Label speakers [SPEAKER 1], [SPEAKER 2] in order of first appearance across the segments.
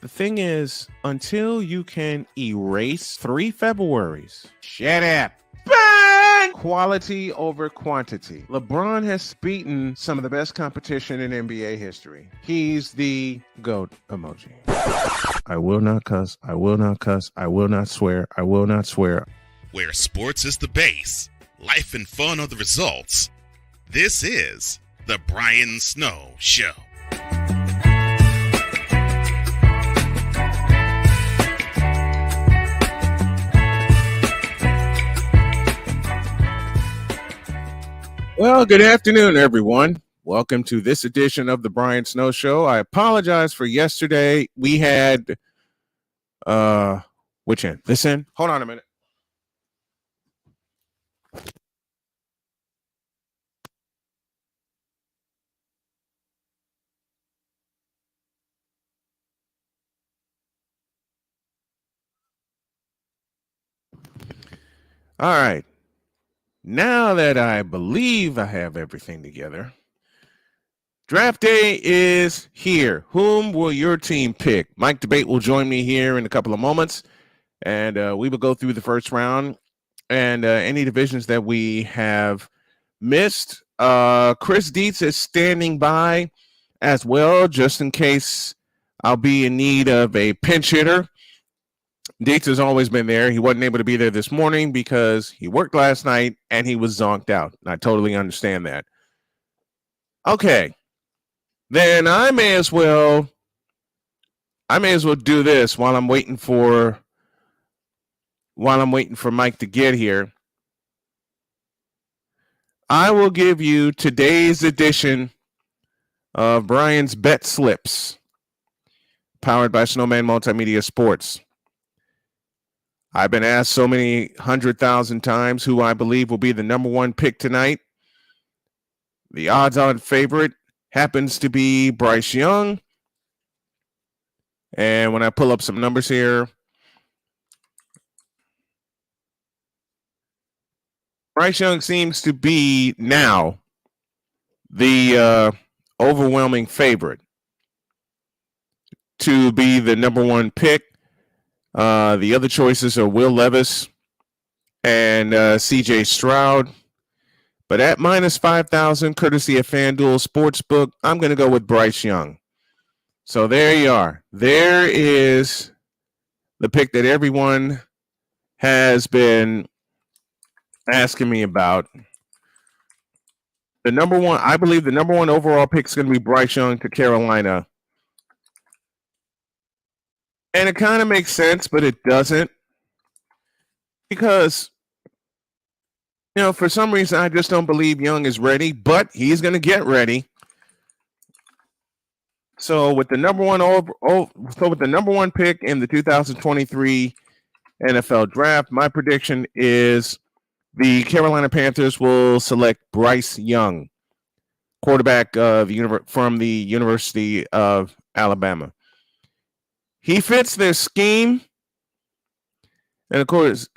[SPEAKER 1] Thing is, until you can erase 3 Februaries, shut up. Bang! Quality over quantity. LeBron has beaten some of the best competition in NBA history. He's the GOAT emoji. I will not cuss. I will not cuss. I will not swear. I will not swear.
[SPEAKER 2] Where sports is the base, life and fun are the results. This is the Brian Snow Show.
[SPEAKER 1] Well, good afternoon, everyone. Welcome to this edition of the Brian Snow Show. I apologize for yesterday. We had, which end? This end? Hold on a minute. All right. Now that I believe I have everything together, draft day is here. Whom will your team pick? Mike Debate will join me here in a couple of moments, and we will go through the first round and any divisions that we have missed. Chris Dietz is standing by as well, just in case I'll be in need of a pinch hitter. Dietz has always been there. He wasn't able to be there this morning because he worked last night and he was zonked out. I totally understand that. Okay. Then I may as well do this while I'm waiting for Mike to get here. I will give you today's edition of Brian's Bet Slips, powered by Snowman Multimedia Sports. I've been asked so many 100,000 times who I believe will be the number one pick tonight. The odds-on favorite happens to be Bryce Young. And when I pull up some numbers here, Bryce Young seems to be now the overwhelming favorite to be the number one pick. The other choices are Will Levis and CJ Stroud. But at minus 5,000, courtesy of FanDuel Sportsbook, I'm going to go with Bryce Young. So there you are. There is the pick that everyone has been asking me about. I believe the number one overall pick is going to be Bryce Young to Carolina. And it kind of makes sense, but it doesn't. Because, for some reason, I just don't believe Young is ready, but he's going to get ready. So with the number one pick in the 2023 NFL Draft, my prediction is the Carolina Panthers will select Bryce Young, quarterback from the University of Alabama. He fits their scheme. And of course,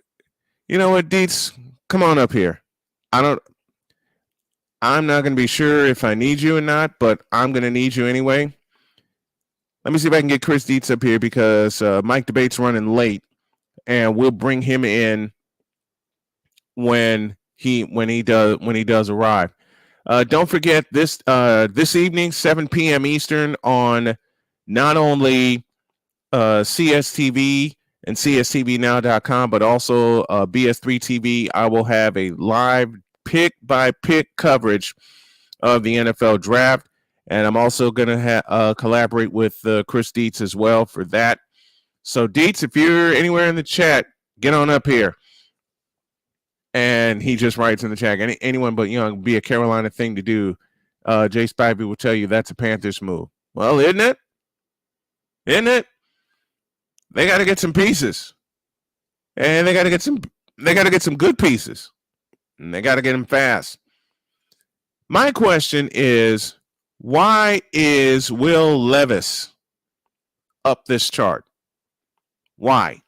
[SPEAKER 1] you know what, Dietz? Come on up here. I'm not going to be sure if I need you or not, but I'm going to need you anyway. Let me see if I can get Chris Dietz up here because Mike Debate's running late, and we'll bring him in when he does arrive. Don't forget this evening, 7 p.m. Eastern, on not only CSTV and CSTVnow.com, but also BS3 TV. I will have a live pick by pick coverage of the NFL draft. And I'm also going to collaborate with Chris Dietz as well for that. So, Dietz, if you're anywhere in the chat, get on up here. And he just writes in the chat, anyone but Young, be a Carolina thing to do. Jay Spivey will tell you that's a Panthers move. Well, isn't it? Isn't it? They got to get some pieces. And they got to get some good pieces. And they got to get them fast. My question is, why is Will Levis up this chart? Why?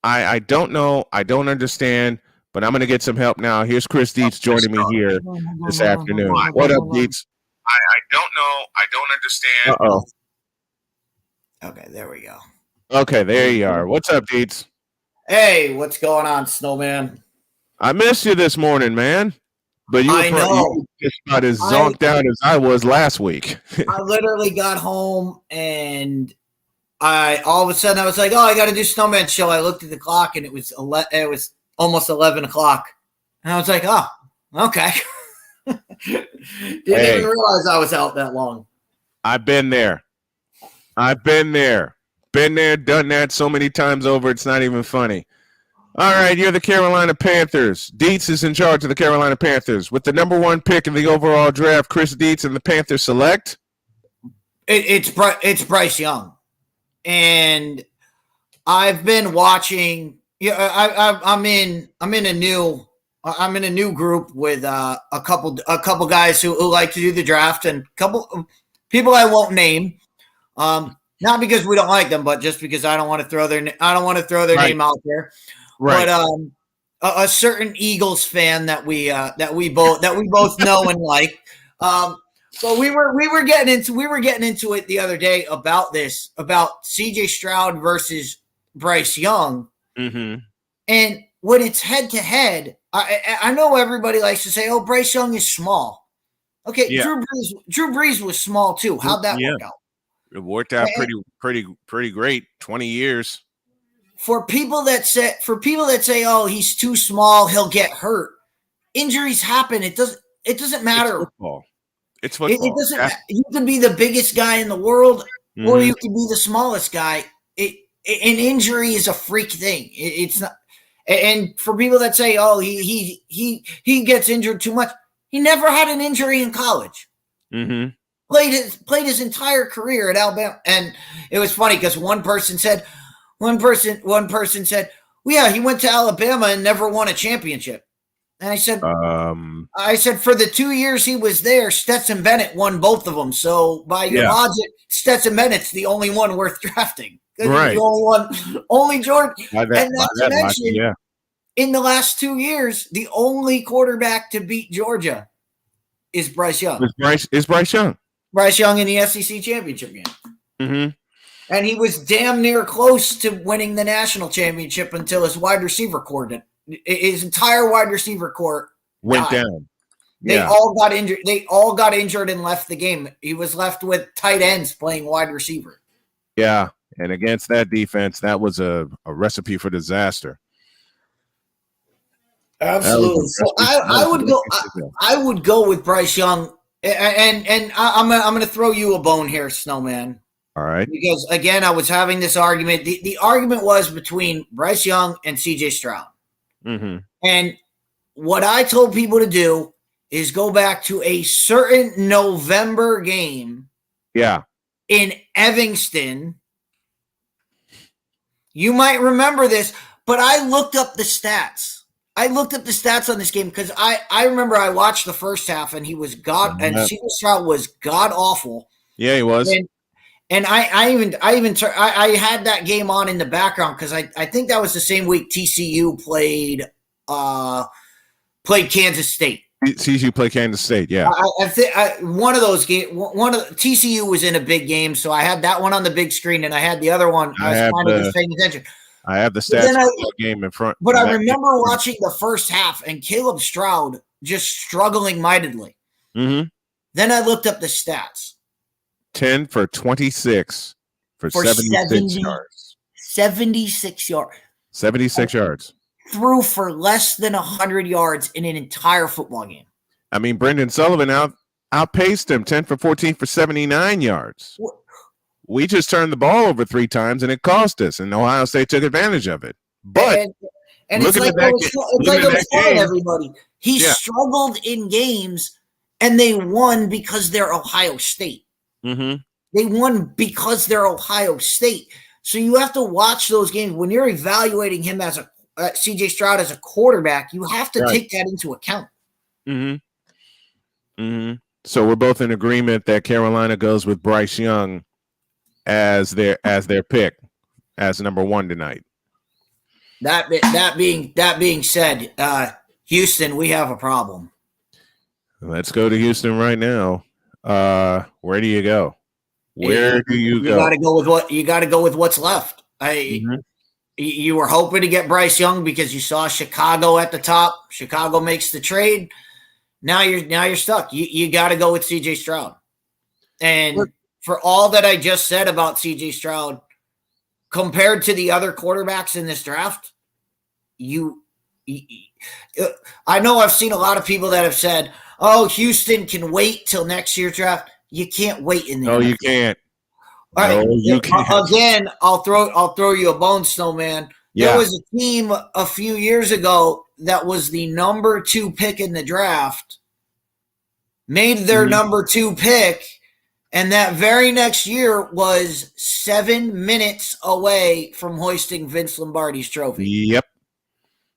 [SPEAKER 1] I don't know. I don't understand, but I'm going to get some help now. Here's Chris Dietz joining me here this afternoon. What up, Dietz?
[SPEAKER 3] I don't know. I don't understand.
[SPEAKER 1] Uh-oh.
[SPEAKER 4] Okay, there we go.
[SPEAKER 1] Okay, there you are. What's up, Dietz?
[SPEAKER 4] Hey, what's going on, Snowman?
[SPEAKER 1] I missed you this morning, man. But you were just about as zonked out as I was last week.
[SPEAKER 4] I literally got home and all of a sudden I was like, "Oh, I got to do Snowman show." I looked at the clock and it was almost 11 o'clock, and I was like, "Oh, okay." Didn't even realize I was out that long.
[SPEAKER 1] I've been there. Been there, done that so many times over. It's not even funny. All right, you're the Carolina Panthers. Dietz is in charge of the Carolina Panthers. With the number 1 pick in the overall draft, Chris Dietz and the Panthers select?
[SPEAKER 4] It's Bryce Young. And I've been watching. I'm in a new group with a couple guys who like to do the draft, and a couple people I won't name. Not because we don't like them, but just because I don't want to throw their name out there. Right. But a certain Eagles fan that we both know and like. So we were getting into it the other day about CJ Stroud versus Bryce Young.
[SPEAKER 1] Mm-hmm.
[SPEAKER 4] And when it's head to head, I know everybody likes to say, "Oh, Bryce Young is small." Okay, yeah. Drew Brees was small too. How'd that work out?
[SPEAKER 1] It worked out pretty great. 20 years.
[SPEAKER 4] For people that say, "Oh, he's too small, he'll get hurt." Injuries happen. It doesn't matter.
[SPEAKER 1] It's football.
[SPEAKER 4] It doesn't. You can be the biggest guy in the world, or you can be the smallest guy. An injury is a freak thing. It's not. And for people that say, "Oh, he gets injured too much," he never had an injury in college.
[SPEAKER 1] Mm-hmm.
[SPEAKER 4] Played his entire career at Alabama, and it was funny because one person said, "Well, yeah, he went to Alabama and never won a championship." And I said, for the 2 years he was there, Stetson Bennett won both of them. So by your logic, Stetson Bennett's the only one worth drafting.
[SPEAKER 1] Right.
[SPEAKER 4] The only one, only Jordan. And not to mention, in the last 2 years, the only quarterback to beat Georgia is Bryce Young.
[SPEAKER 1] Is Bryce Young.
[SPEAKER 4] Bryce Young in the SEC championship game.
[SPEAKER 1] Mm-hmm.
[SPEAKER 4] And he was damn near close to winning the national championship until his wide receiver core did. His entire wide receiver core
[SPEAKER 1] went down.
[SPEAKER 4] They all got injured. They all got injured and left the game. He was left with tight ends playing wide receiver.
[SPEAKER 1] Yeah, and against that defense, that was a recipe for disaster.
[SPEAKER 4] Absolutely. So I would go with Bryce Young, and I'm going to throw you a bone here, Snowman.
[SPEAKER 1] All right.
[SPEAKER 4] Because again, I was having this argument. The argument was between Bryce Young and CJ Stroud.
[SPEAKER 1] Mm-hmm.
[SPEAKER 4] And what I told people to do is go back to a certain November game.
[SPEAKER 1] Yeah.
[SPEAKER 4] In Evanston. You might remember this, but I looked up the stats. I looked up the stats on this game because I remember I watched the first half and he was and CJ Stroud was god awful.
[SPEAKER 1] Yeah, he was.
[SPEAKER 4] And I had that game on in the background because I think that was the same week TCU played Kansas State.
[SPEAKER 1] TCU played Kansas State, yeah.
[SPEAKER 4] I think one of those games, TCU was in a big game, so I had that one on the big screen, and I had the other one. I was kind of just paying attention.
[SPEAKER 1] I have the stats of that game in front.
[SPEAKER 4] But I remember watching the first half and Caleb Stroud just struggling mightily.
[SPEAKER 1] Mm-hmm.
[SPEAKER 4] Then I looked up the stats.
[SPEAKER 1] 10 for 26 for 76 yards.
[SPEAKER 4] 76 yards.
[SPEAKER 1] 76 yards.
[SPEAKER 4] Threw for less than 100 yards in an entire football game.
[SPEAKER 1] I mean, Brendan Sullivan outpaced him 10 for 14 for 79 yards. We just turned the ball over 3 times, and it cost us, and Ohio State took advantage of it. But
[SPEAKER 4] and it's like I was telling everybody, he struggled in games, and they won because they're Ohio State.
[SPEAKER 1] Mm-hmm.
[SPEAKER 4] They won because they're Ohio State. So you have to watch those games. When you're evaluating him as a CJ Stroud as a quarterback, you have to take that into account.
[SPEAKER 1] Mm-hmm. Mm-hmm. So we're both in agreement that Carolina goes with Bryce Young as their pick as number 1 tonight.
[SPEAKER 4] That being said, Houston, we have a problem.
[SPEAKER 1] Let's go to Houston right now. Where do you go? Where do you go?
[SPEAKER 4] You got to go with what's left. You were hoping to get Bryce Young because you saw Chicago at the top. Chicago makes the trade. Now you're stuck. You got to go with CJ Stroud. And for all that I just said about CJ Stroud, compared to the other quarterbacks in this draft, I know I've seen a lot of people that have said, "Oh, Houston can wait till next year's draft." You can't wait in the
[SPEAKER 1] you can't.
[SPEAKER 4] All right. You can't. Again, I'll throw you a bone, Snowman.
[SPEAKER 1] Yeah.
[SPEAKER 4] There was a team a few years ago that was the number 2 pick in the draft, made their number 2 pick, and that very next year was 7 minutes away from hoisting Vince Lombardi's trophy.
[SPEAKER 1] Yep.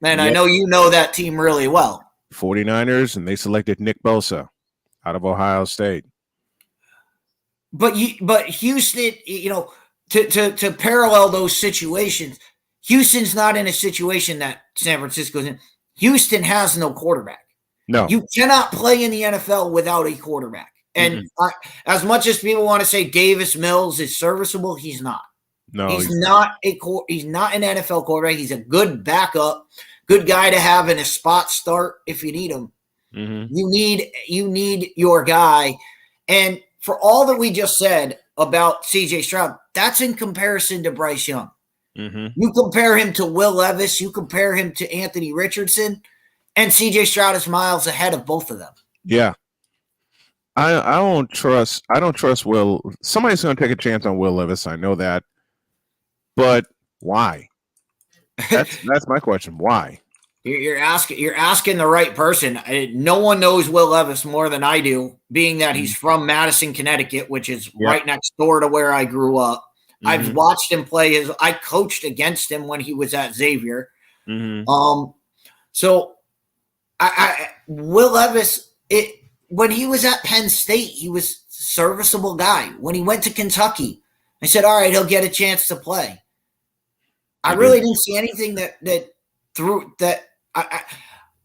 [SPEAKER 4] Man, I know you know that team really well.
[SPEAKER 1] 49ers, and they selected Nick Bosa out of Ohio State.
[SPEAKER 4] But Houston, to parallel those situations, Houston's not in a situation that San Francisco's in. Houston has no quarterback.
[SPEAKER 1] No.
[SPEAKER 4] You cannot play in the NFL without a quarterback. And as much as people want to say Davis Mills is serviceable, he's not.
[SPEAKER 1] No,
[SPEAKER 4] he's not an NFL quarterback. He's a good backup, good guy to have in a spot start if you need him.
[SPEAKER 1] Mm-hmm.
[SPEAKER 4] You need your guy. And for all that we just said about CJ Stroud, that's in comparison to Bryce Young.
[SPEAKER 1] Mm-hmm.
[SPEAKER 4] You compare him to Will Levis, you compare him to Anthony Richardson, and CJ Stroud is miles ahead of both of them.
[SPEAKER 1] Yeah. I don't trust Will. Somebody's going to take a chance on Will Levis. I know that. But why? That's my question. Why?
[SPEAKER 4] You're asking the right person. No one knows Will Levis more than I do, being that he's from Madison, Connecticut, which is right next door to where I grew up. Mm-hmm. I've watched him play. I coached against him when he was at Xavier.
[SPEAKER 1] Mm-hmm.
[SPEAKER 4] So Will Levis, when he was at Penn State, he was a serviceable guy. When he went to Kentucky, I said, all right, he'll get a chance to play. I really didn't see anything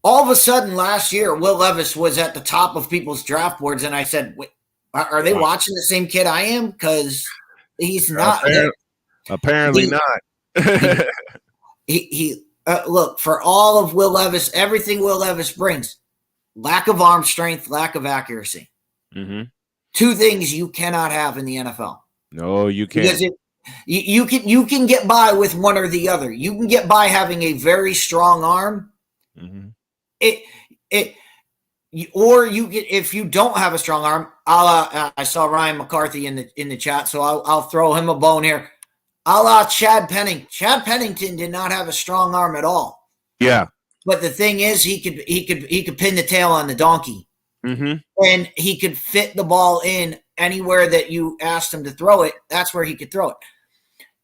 [SPEAKER 4] all of a sudden last year, Will Levis was at the top of people's draft boards. And I said, wait, are they watching the same kid I am? Because he's not.
[SPEAKER 1] Apparently not.
[SPEAKER 4] Look, for all of Will Levis, everything Will Levis brings, lack of arm strength, lack of accuracy.
[SPEAKER 1] Mm-hmm.
[SPEAKER 4] 2 things you cannot have in the NFL.
[SPEAKER 1] No, you can't.
[SPEAKER 4] Because you can get by with one or the other. You can get by having a very strong arm.
[SPEAKER 1] Mm-hmm.
[SPEAKER 4] Or you get, if you don't have a strong arm, I saw Ryan McCarthy in the chat, so I'll throw him a bone here. A la Chad Pennington. Chad Pennington did not have a strong arm at all.
[SPEAKER 1] Yeah.
[SPEAKER 4] But the thing is, he could pin the tail on the donkey.
[SPEAKER 1] Mm-hmm.
[SPEAKER 4] And he could fit the ball in anywhere that you asked him to throw it. That's where he could throw it.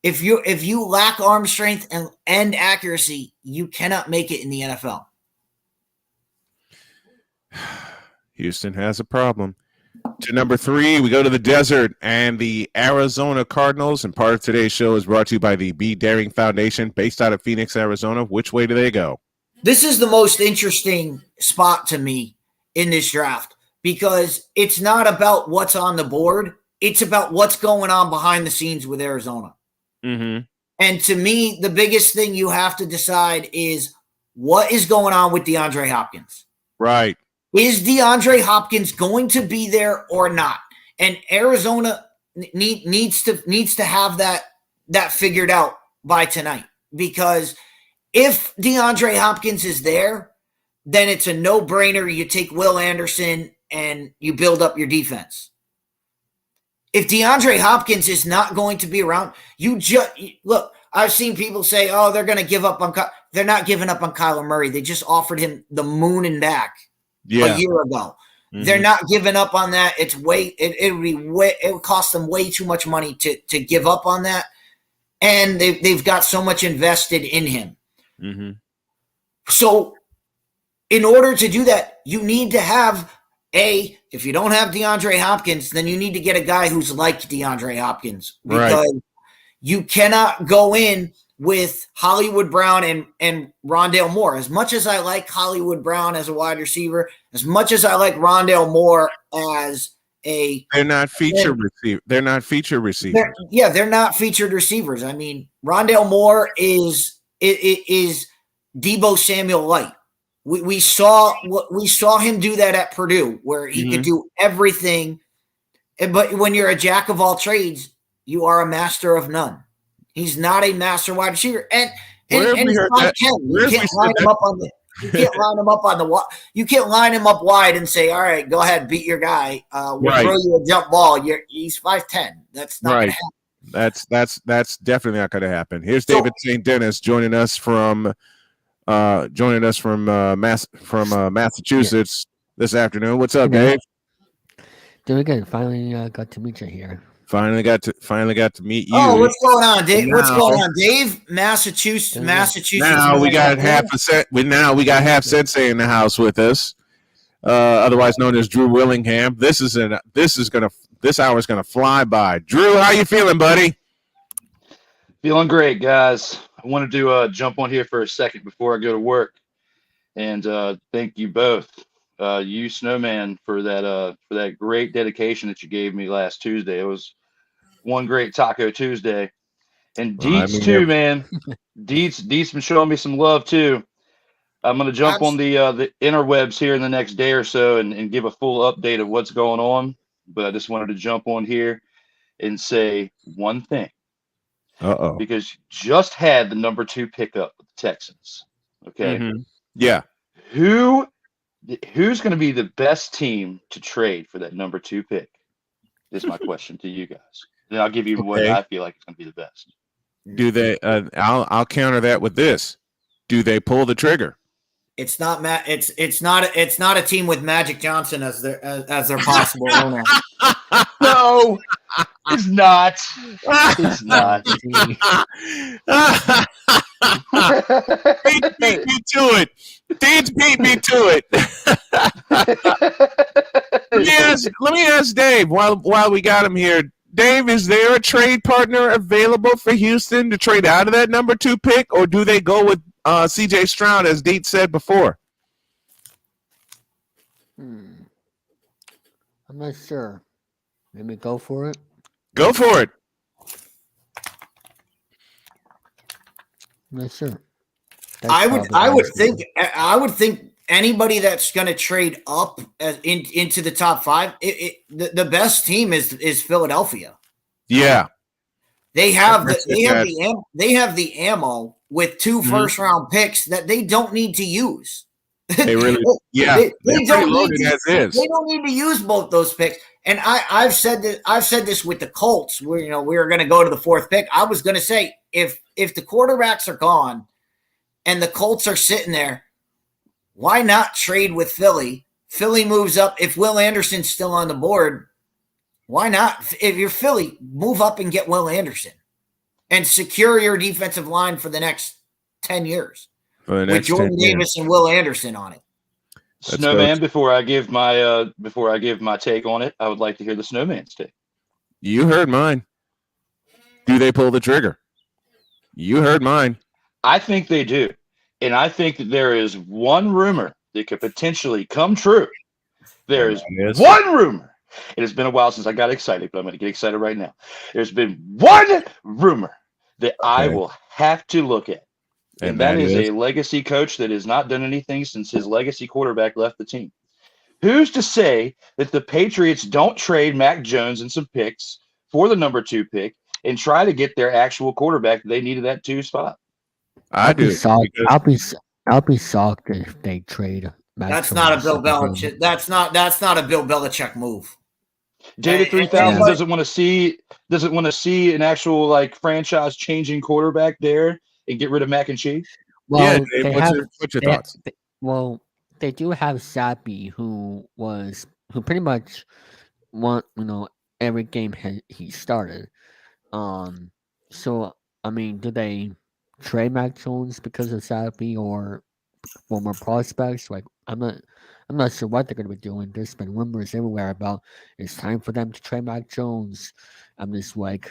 [SPEAKER 4] If you lack arm strength and accuracy, you cannot make it in the NFL.
[SPEAKER 1] Houston has a problem. To number 3, we go to the desert and the Arizona Cardinals. And part of today's show is brought to you by the Be Daring Foundation, based out of Phoenix, Arizona. Which way do they go?
[SPEAKER 4] This is the most interesting spot to me in this draft because it's not about what's on the board. It's about what's going on behind the scenes with Arizona.
[SPEAKER 1] Mm-hmm.
[SPEAKER 4] And to me, the biggest thing you have to decide is what is going on with DeAndre Hopkins.
[SPEAKER 1] Right.
[SPEAKER 4] Is DeAndre Hopkins going to be there or not? And Arizona needs to have that figured out by tonight, because if DeAndre Hopkins is there, then it's a no-brainer. You take Will Anderson and you build up your defense. If DeAndre Hopkins is not going to be around, look, I've seen people say, oh, they're going to give up on – they're not giving up on Kyler Murray. They just offered him the moon and back a year ago. Mm-hmm. They're not giving up on that. It would cost them way too much money to give up on that. And they've got so much invested in him.
[SPEAKER 1] Mm-hmm.
[SPEAKER 4] So in order to do that, you need to have if you don't have DeAndre Hopkins, then you need to get a guy who's like DeAndre Hopkins, because you cannot go in with Hollywood Brown and Rondale Moore. As much as I like Hollywood Brown as a wide receiver, as much as I like Rondale Moore as they're not featured receivers.
[SPEAKER 1] They're not featured
[SPEAKER 4] receivers. I mean, Rondale Moore is Deebo Samuel light. We saw him do that at Purdue, where he could do everything. But when you're a jack of all trades, you are a master of none. He's not a master wide receiver, and he's 5'10". You can't line him up on the. You can't line him up on the. You can't line him up wide and say, "All right, go ahead, beat your guy. We'll throw you a jump ball." He's 5'10". That's not going to happen.
[SPEAKER 1] That's definitely not going to happen. Here's David St. Dennis joining us from Massachusetts this afternoon. What's up, Dave?
[SPEAKER 5] Doing good. Finally got to meet you here.
[SPEAKER 1] Finally got to meet you.
[SPEAKER 4] Oh, what's going on, Dave? What's going on, Dave? Massachusetts.
[SPEAKER 1] Now we got half Sensei in the house with us, otherwise known as Drew Willingham. This hour is gonna fly by. Drew, how you feeling, buddy?
[SPEAKER 6] Feeling great, guys. I wanted to jump on here for a second before I go to work, and thank you both, you Snowman, for that great dedication that you gave me last Tuesday. It was one great Taco Tuesday, and Deets too, man. Deets been showing me some love too. I'm gonna jump on the interwebs here in the next day or so and give a full update of what's going on. But I just wanted to jump on here and say one thing. Because you just had the number 2 pickup with the Texans. Okay.
[SPEAKER 1] Mm-hmm. Yeah.
[SPEAKER 6] Who's going to be the best team to trade for that number 2 pick? Is my question to you guys. And I'll give you what I feel like is going to be the best.
[SPEAKER 1] Do they? I'll counter that with this. Do they pull the trigger?
[SPEAKER 4] It's not It's not a team with Magic Johnson as their possible owner.
[SPEAKER 6] No, it's not. It's not.
[SPEAKER 1] Beat me to it. Deeds beat me to it. Let me ask Dave while we got him here. Dave, is there a trade partner available for Houston to trade out of that number 2 pick, or do they go with C.J. Stroud, as Deet said before?
[SPEAKER 5] I'm not sure. Maybe go for it.
[SPEAKER 1] Go for it.
[SPEAKER 5] I'm not sure.
[SPEAKER 4] I would think anybody that's going to trade up into the top 5, the best team is Philadelphia.
[SPEAKER 1] Yeah,
[SPEAKER 4] they have the ammo with 2 first-round picks that they don't need to use.
[SPEAKER 1] They really,
[SPEAKER 4] they don't need to use both those picks. And I've said this with the Colts, where we were going to go to the 4th pick. I was going to say if the quarterbacks are gone and the Colts are sitting there, why not trade with Philly? Philly moves up. If Will Anderson's still on the board, why not? If you're Philly, move up and get Will Anderson and secure your defensive line for the next 10 years with Jordan Davis and Will Anderson on it.
[SPEAKER 6] Snowman, before I give my take on it, I would like to hear the Snowman's take.
[SPEAKER 1] You heard mine. Do they pull the trigger? You heard mine.
[SPEAKER 6] I think they do. And I think that there is one rumor that could potentially come true. There is one rumor. It has been a while since I got excited, but I'm going to get excited right now. There's been one rumor that I will have to look at. And that is a legacy coach that has not done anything since his legacy quarterback left the team. Who's to say that the Patriots don't trade Mac Jones and some picks for the number 2 pick and try to get their actual quarterback that they needed that 2 spot?
[SPEAKER 1] I do.
[SPEAKER 5] I'll be shocked if they trade Mac
[SPEAKER 4] That's
[SPEAKER 5] Jones
[SPEAKER 4] not a Bill
[SPEAKER 5] and him.
[SPEAKER 4] Belichick. That's not a Bill Belichick move.
[SPEAKER 6] David 3000 doesn't want to see an actual like franchise changing quarterback there and get rid of Mac and Cheese.
[SPEAKER 5] Well,
[SPEAKER 1] Dave,
[SPEAKER 5] they
[SPEAKER 1] what's your thoughts?
[SPEAKER 5] They do have Sappy, who pretty much won, every game he started. So I mean, do they trade Mac Jones because of Sappy or for more prospects? Like, I'm not sure what they're going to be doing. There's been rumors everywhere about it's time for them to trade Mac Jones. I'm just like,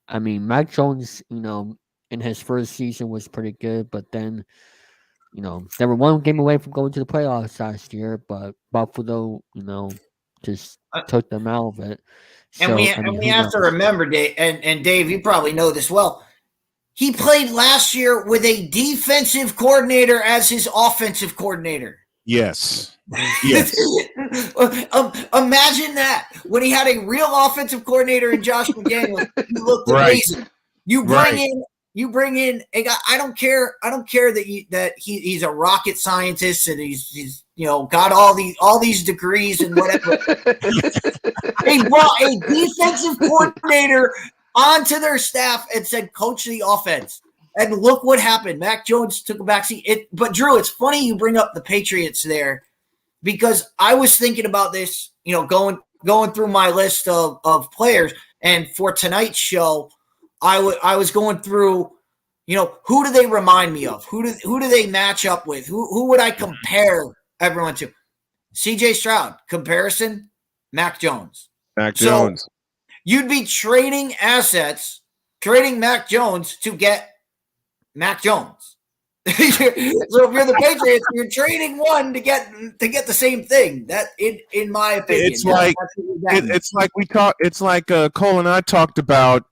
[SPEAKER 5] I mean, Mac Jones, in his first season was pretty good, but then, they were one game away from going to the playoffs last year, but Buffalo, just took them out of it.
[SPEAKER 4] And we have to remember, Dave, and Dave, you probably know this well. He played last year with a defensive coordinator as his offensive coordinator.
[SPEAKER 1] Yes. Yes.
[SPEAKER 4] Imagine that when he had a real offensive coordinator in Josh McDaniels. He looked amazing. You bring in a guy. I don't care that he's a rocket scientist and he's got all these degrees and whatever. They brought a defensive coordinator onto their staff and said, "Coach the offense." And look what happened. Mac Jones took a backseat. But Drew, it's funny you bring up the Patriots there, because I was thinking about this, going through my list of players, and for tonight's show, I was going through, who do they remind me of? Who do they match up with? Who would I compare everyone to? CJ Stroud. Comparison, Mac Jones.
[SPEAKER 1] Mac Jones.
[SPEAKER 4] So you'd be trading assets, trading Mac Jones to get Mac Jones. So if you're the Patriots, you're trading one to get the same thing. That in my opinion,
[SPEAKER 1] it's like we talked. It's like Cole and I talked about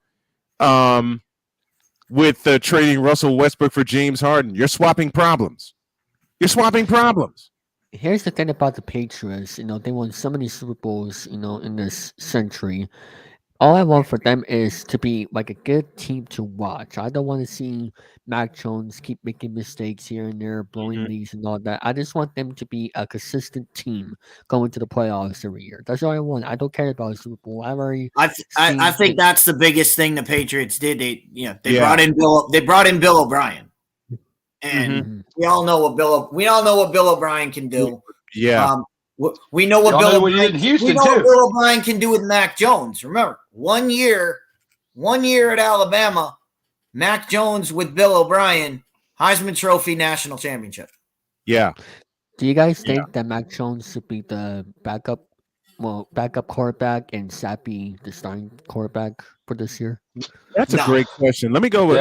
[SPEAKER 1] with trading Russell Westbrook for James Harden. You're swapping problems.
[SPEAKER 5] Here's the thing about the Patriots. They won so many Super Bowls, in this century. All I want for them is to be like a good team to watch. I don't want to see Mac Jones keep making mistakes here and there, blowing leads and all that. I just want them to be a consistent team going to the playoffs every year. That's all I want. I don't care about a Super Bowl.
[SPEAKER 4] I think that's the biggest thing the Patriots did. They brought in Bill O'Brien, and we all know what Bill O'Brien can do.
[SPEAKER 1] Yeah.
[SPEAKER 4] We know what Bill O'Brien can do with Mac Jones. Remember, one year at Alabama, Mac Jones with Bill O'Brien, Heisman Trophy national championship.
[SPEAKER 1] Yeah.
[SPEAKER 5] Do you guys think that Mac Jones should be the backup quarterback and Sappy the starting quarterback for this year?
[SPEAKER 1] That's a great question. Let me go with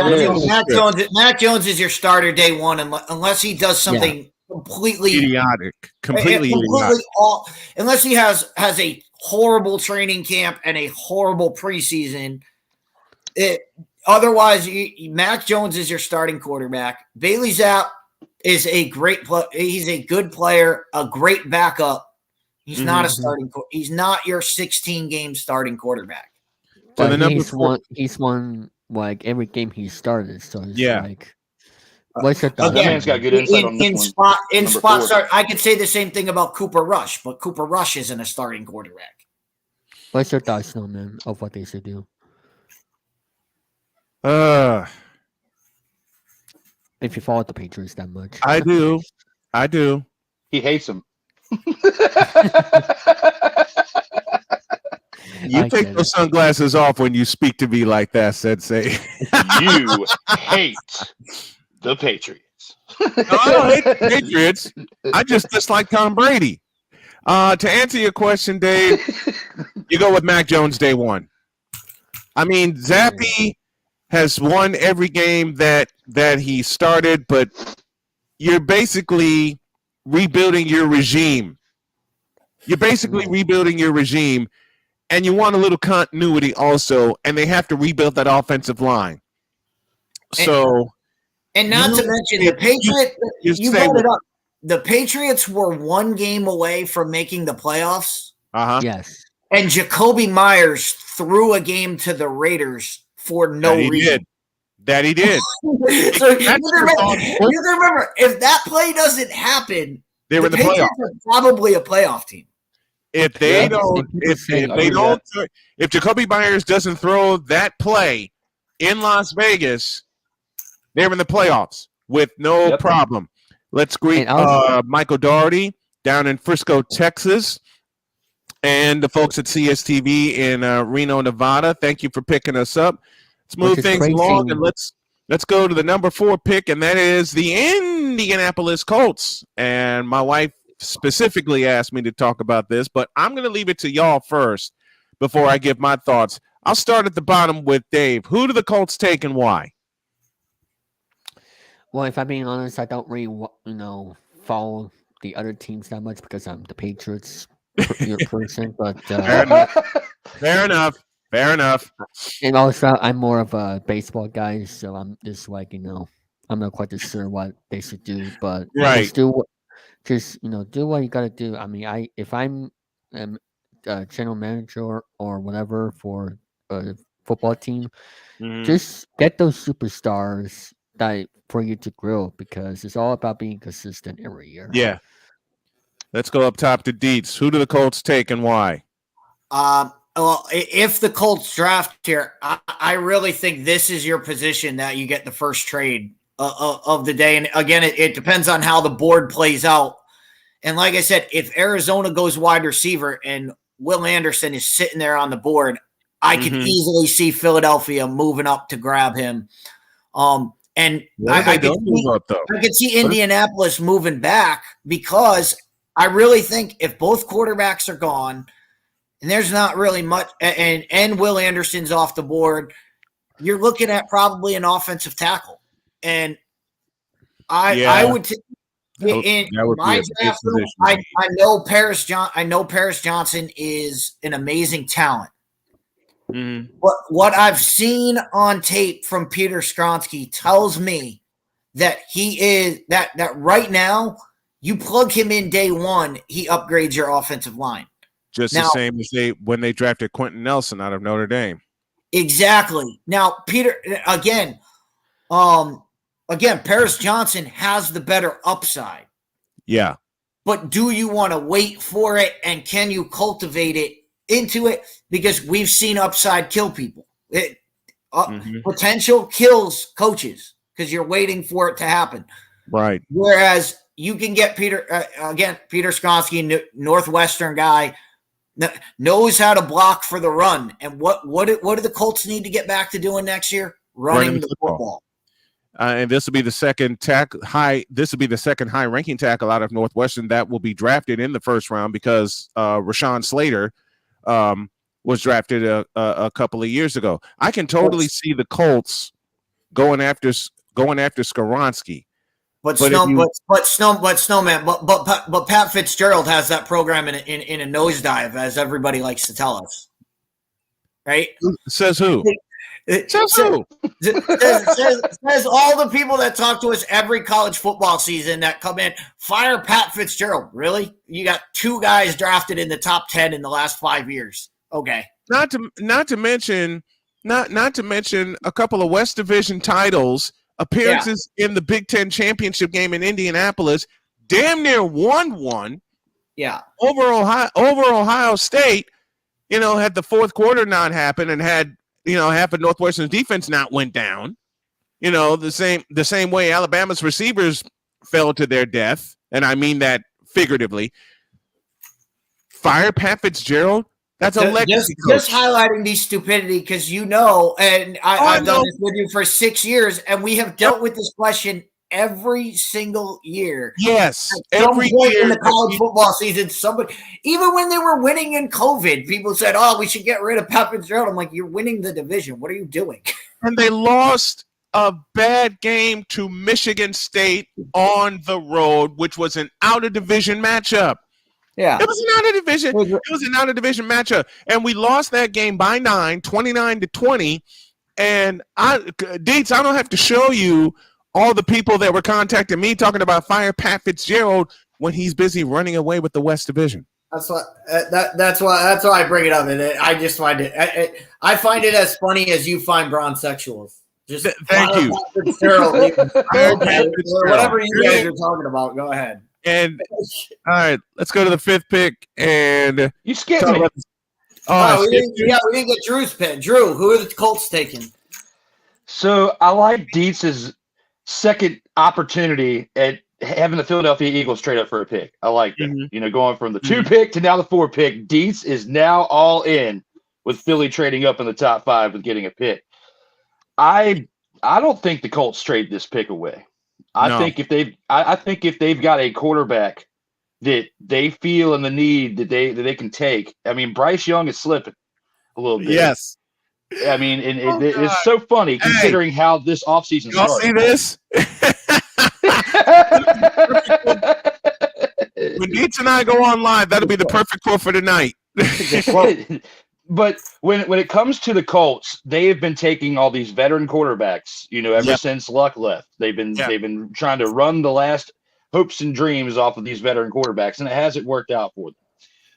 [SPEAKER 4] Mac Jones is your starter day one, unless he does something completely
[SPEAKER 1] idiotic, completely
[SPEAKER 4] unless he has a horrible training camp and a horrible preseason. Otherwise, Mac Jones is your starting quarterback. Bailey Zapp is a great he's a good player, a great backup. He's not a starting. He's not your 16-game starting quarterback.
[SPEAKER 5] But he's won like every game he started. So it's like. What's your thought?
[SPEAKER 6] That man's got good insight on this
[SPEAKER 4] in spot start. I could say the same thing about Cooper Rush, but Cooper Rush isn't a starting quarterback.
[SPEAKER 5] What's your thoughts, Snowman, of what they should do? If you follow the Patriots that much,
[SPEAKER 1] I do.
[SPEAKER 6] He hates them.
[SPEAKER 1] You take those sunglasses off when you speak to me like that, Sensei.
[SPEAKER 6] You hate the Patriots.
[SPEAKER 1] I hate the Patriots. I just dislike Tom Brady. To answer your question, Dave, you go with Mac Jones day one. I mean, Zappy has won every game that he started, but you're basically rebuilding your regime. You're basically rebuilding your regime, and you want a little continuity also, and they have to rebuild that offensive line. So,
[SPEAKER 4] and not to mention the Patriots. You brought it up. The Patriots were one game away from making the playoffs.
[SPEAKER 5] Yes.
[SPEAKER 4] And Jacoby Myers threw a game to the Raiders for no reason.
[SPEAKER 1] That he did.
[SPEAKER 4] So you remember, if that play doesn't happen,
[SPEAKER 1] they were in the playoffs.
[SPEAKER 4] Are probably a playoff team.
[SPEAKER 1] If they don't, if Jacoby Myers doesn't throw that play in Las Vegas, they're in the playoffs with no problem. Let's greet Michael Doherty down in Frisco, Texas, and the folks at CSTV in Reno, Nevada. Thank you for picking us up. Let's move things along, and let's go to the number 4 pick, and that is the Indianapolis Colts. And my wife specifically asked me to talk about this, but I'm going to leave it to y'all first before I give my thoughts. I'll start at the bottom with Dave. Who do the Colts take and why?
[SPEAKER 5] Well, if I'm being honest, I don't really, follow the other teams that much because I'm the Patriots person. But
[SPEAKER 1] Fair enough.
[SPEAKER 5] And also, I'm more of a baseball guy, so I'm just like, I'm not quite sure what they should do, but do what you got to do. I mean, if I'm general manager or whatever for a football team, just get those superstars for you to grow, because it's all about being consistent every year.
[SPEAKER 1] Yeah. Let's go up top to Dietz. Who do the Colts take and why?
[SPEAKER 4] Well, if the Colts draft here, I really think this is your position that you get the first trade of the day. And again, it depends on how the board plays out. And like I said, if Arizona goes wide receiver and Will Anderson is sitting there on the board, I can easily see Philadelphia moving up to grab him. And I can see Indianapolis moving back, because I really think if both quarterbacks are gone and there's not really much, and Will Anderson's off the board, you're looking at probably an offensive tackle. And I would in my draft room, I know Paris Johnson is an amazing talent. What I've seen on tape from Peter Skronsky tells me that he is that right now, you plug him in day one, he upgrades your offensive line.
[SPEAKER 1] Just the same as when they drafted Quentin Nelson out of Notre Dame.
[SPEAKER 4] Exactly. Now, Peter, again, Paris Johnson has the better upside.
[SPEAKER 1] Yeah.
[SPEAKER 4] But do you want to wait for it, and can you cultivate it into it? Because we've seen upside kill people. Potential kills coaches because you're waiting for it to happen.
[SPEAKER 1] Right.
[SPEAKER 4] Whereas you can get Peter Skronsky, Northwestern guy, knows how to block for the run. And what do the Colts need to get back to doing next year? Running the football.
[SPEAKER 1] And this will be the second high-ranking tackle out of Northwestern that will be drafted in the first round, because Rashawn Slater was drafted a couple of years ago. I can totally see the Colts going after Skoronski. But Pat Fitzgerald has that program in a nosedive, as everybody likes to tell us. Right? Says who?
[SPEAKER 4] Says all the people that talk to us every college football season that come in, fire Pat Fitzgerald. Really? You got 2 guys drafted in the top 10 in the last 5 years. Okay. Not to mention a couple of West Division titles, appearances in the Big Ten championship game in Indianapolis, damn near won one. Yeah. Over Ohio State, had the fourth quarter not happen and had, half of Northwestern's defense not went down. The same way Alabama's receivers fell to their death, and I mean that figuratively. Fire Pat Fitzgerald. That's a legacy coach. Just highlighting the stupidity, because and I've done this with you for 6 years, and we have dealt with this question every single year.
[SPEAKER 1] Yes,
[SPEAKER 4] At some
[SPEAKER 1] every
[SPEAKER 4] point
[SPEAKER 1] year
[SPEAKER 4] in the college football season, somebody, even when they were winning in COVID, people said, "Oh, we should get rid of Pat Fitzgerald." I'm like, "You're winning the division. What are you doing?"
[SPEAKER 1] and they lost a bad game to Michigan State on the road, which was an out of division matchup.
[SPEAKER 4] Yeah,
[SPEAKER 1] It was an out of division. It was an out of division matchup, and we lost that game by 9, 29-20. And Deets, I don't have to show you all the people that were contacting me talking about fire Pat Fitzgerald when he's busy running away with the West Division.
[SPEAKER 4] that's why. That's why I bring it up, and I just find it. I find it as funny as you find bronsexuals. Just
[SPEAKER 1] Thank you.
[SPEAKER 4] Whatever you guys are talking about, go ahead.
[SPEAKER 1] And all right, let's go to the 5th pick. And
[SPEAKER 6] You skipped me.
[SPEAKER 4] We didn't get Drew's pick. Drew, who are the Colts taking?
[SPEAKER 6] So I like Dietz's second opportunity at having the Philadelphia Eagles trade up for a pick. I like that.
[SPEAKER 1] Mhm.
[SPEAKER 6] Going from the 2 pick to now the 4 pick. Dietz is now all in with Philly trading up in the top 5 and getting a pick. I don't think the Colts trade this pick away. I think if they've got a quarterback that they feel in the need that they can take. I mean, Bryce Young is slipping a little bit.
[SPEAKER 1] yes,
[SPEAKER 6] I mean, and it's so funny considering how this offseason
[SPEAKER 1] y'all
[SPEAKER 6] started.
[SPEAKER 1] see this? When Deets and I go on live, that'll be the perfect quote for tonight.
[SPEAKER 6] But when it comes to the Colts, they have been taking all these veteran quarterbacks, ever since Luck left. They've been trying to run the last hopes and dreams off of these veteran quarterbacks, and it hasn't worked out for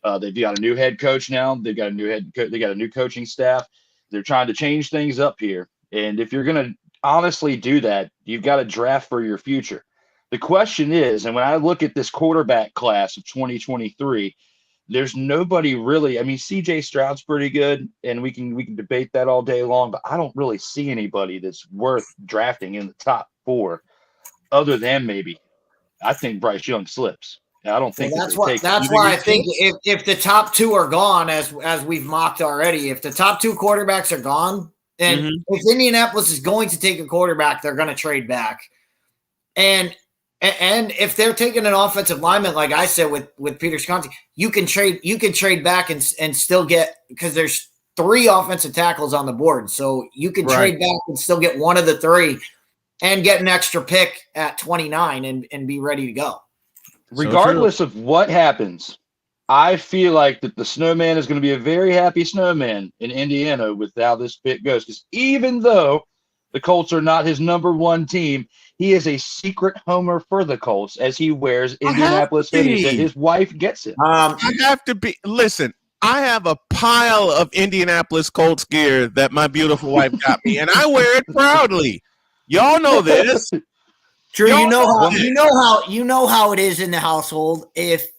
[SPEAKER 6] them. They've got a new head coach now. They've got a new coaching staff. They're trying to change things up here. And if you're going to honestly do that, you've got to draft for your future. The question is, and when I look at this quarterback class of 2023, there's nobody really. I mean, CJ Stroud's pretty good, and we can debate that all day long, but I don't really see anybody that's worth drafting in the top 4 other than maybe I think Bryce Young slips. I don't think
[SPEAKER 4] that's why I think if the top 2 are gone, as we've mocked already, if the top 2 quarterbacks are gone, and if Indianapolis is going to take a quarterback, they're going to trade back. And if they're taking an offensive lineman, like I said with Peter Sconti, you can trade back and still get, because there's 3 offensive tackles on the board, so you can trade back and still get one of the 3 and get an extra pick at 29 and be ready to go.
[SPEAKER 6] Regardless of what happens, I feel like that the snowman is going to be a very happy snowman in Indiana with how this pick goes. Because even though the Colts are not his number 1 team, he is a secret homer for the Colts as he wears Indianapolis hoodies and his wife gets it.
[SPEAKER 1] I have to be. Listen, I have a pile of Indianapolis Colts gear that my beautiful wife got me, and I wear it proudly. Y'all know this.
[SPEAKER 4] Drew, you know how it is in the household. If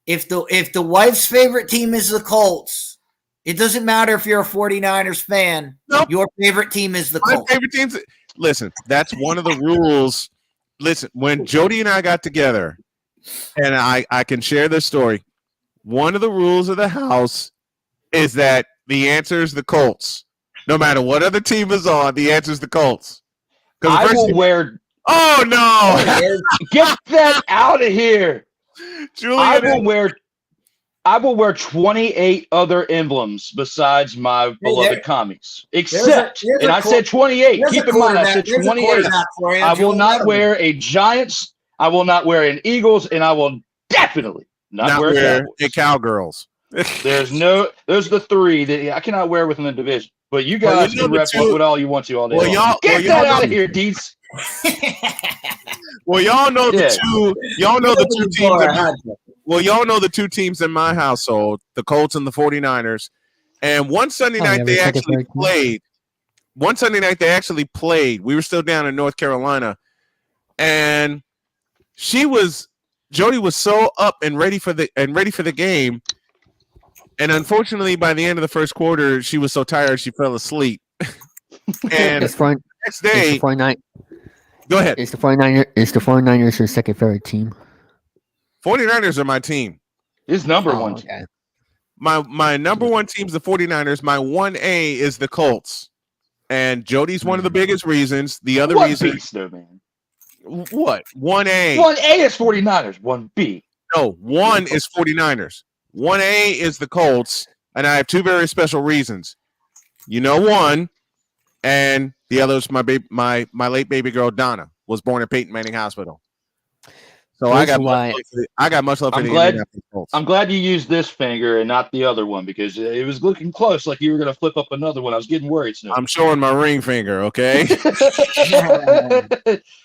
[SPEAKER 4] the wife's favorite team is the Colts, it doesn't matter if you're a 49ers fan.
[SPEAKER 1] Nope.
[SPEAKER 4] Your favorite team is the Colts.
[SPEAKER 1] My favorite teams. Listen, that's one of the rules. Listen, when Jody and I got together, and I can share this story, one of the rules of the house is that the answer is the Colts. No matter what other team is on, the answer is the Colts.
[SPEAKER 6] I will wear.
[SPEAKER 1] Oh no!
[SPEAKER 6] Get that out of here!
[SPEAKER 1] Julian,
[SPEAKER 6] I will wear 28 other emblems besides my beloved commies. Except, and I said 28. Keep in mind, I said 28. I will not wear a Giants. I will not wear an Eagles, and I will definitely not wear
[SPEAKER 1] a Cowgirls.
[SPEAKER 6] Those are the 3 that I cannot wear within the division. But you guys can rep with all you want to all day long. Get that out of here, Deets.
[SPEAKER 1] Well, y'all know the 2. Y'all know the 2 teams. Well, y'all know the 2 teams in my household, the Colts and the 49ers. And one Sunday night they actually played. One Sunday night they actually played. We were still down in North Carolina, and Jody was so up and ready for the game. And unfortunately, by the end of the first quarter, she was so tired she fell asleep. And the next day, go ahead.
[SPEAKER 5] Is the 49ers your second favorite team?
[SPEAKER 1] 49ers are my team.
[SPEAKER 6] His number 1 team.
[SPEAKER 5] Okay.
[SPEAKER 1] My number 1 team is the 49ers. My 1A is the Colts. And Jody's one of the biggest reasons. The other reason.
[SPEAKER 6] Beast, though, man.
[SPEAKER 1] What? 1A.
[SPEAKER 6] 1A is 49ers. 1B.
[SPEAKER 1] No, 1 is 49ers. 1A is the Colts, and I have two very special reasons. You know, one, and the other is my late baby girl Donna was born at Peyton Manning Hospital. So I got much love for the Indianapolis Colts.
[SPEAKER 6] I'm glad you used this finger and not the other one because it was looking close, like you were going to flip up another one. I was getting worried.
[SPEAKER 1] I'm showing my ring finger, okay?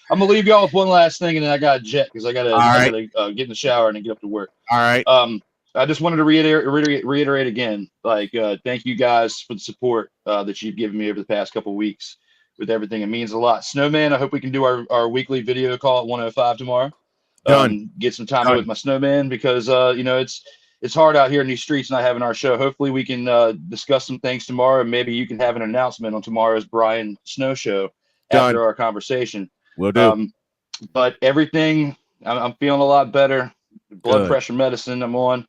[SPEAKER 6] I'm gonna leave y'all with one last thing, and then I got to jet because I got to get in the shower and then get up to work.
[SPEAKER 1] All right.
[SPEAKER 6] I just wanted to reiterate again, thank you guys for the support that you've given me over the past couple of weeks with everything. It means a lot. Snowman, I hope we can do our weekly video call at 1:05 tomorrow.
[SPEAKER 1] Done.
[SPEAKER 6] Get some time with my snowman because it's hard out here in these streets not having our show. Hopefully we can discuss some things tomorrow, and maybe you can have an announcement on tomorrow's Brian Snow show after our conversation.
[SPEAKER 1] Will do.
[SPEAKER 6] But everything, I'm feeling a lot better. Blood pressure medicine I'm on,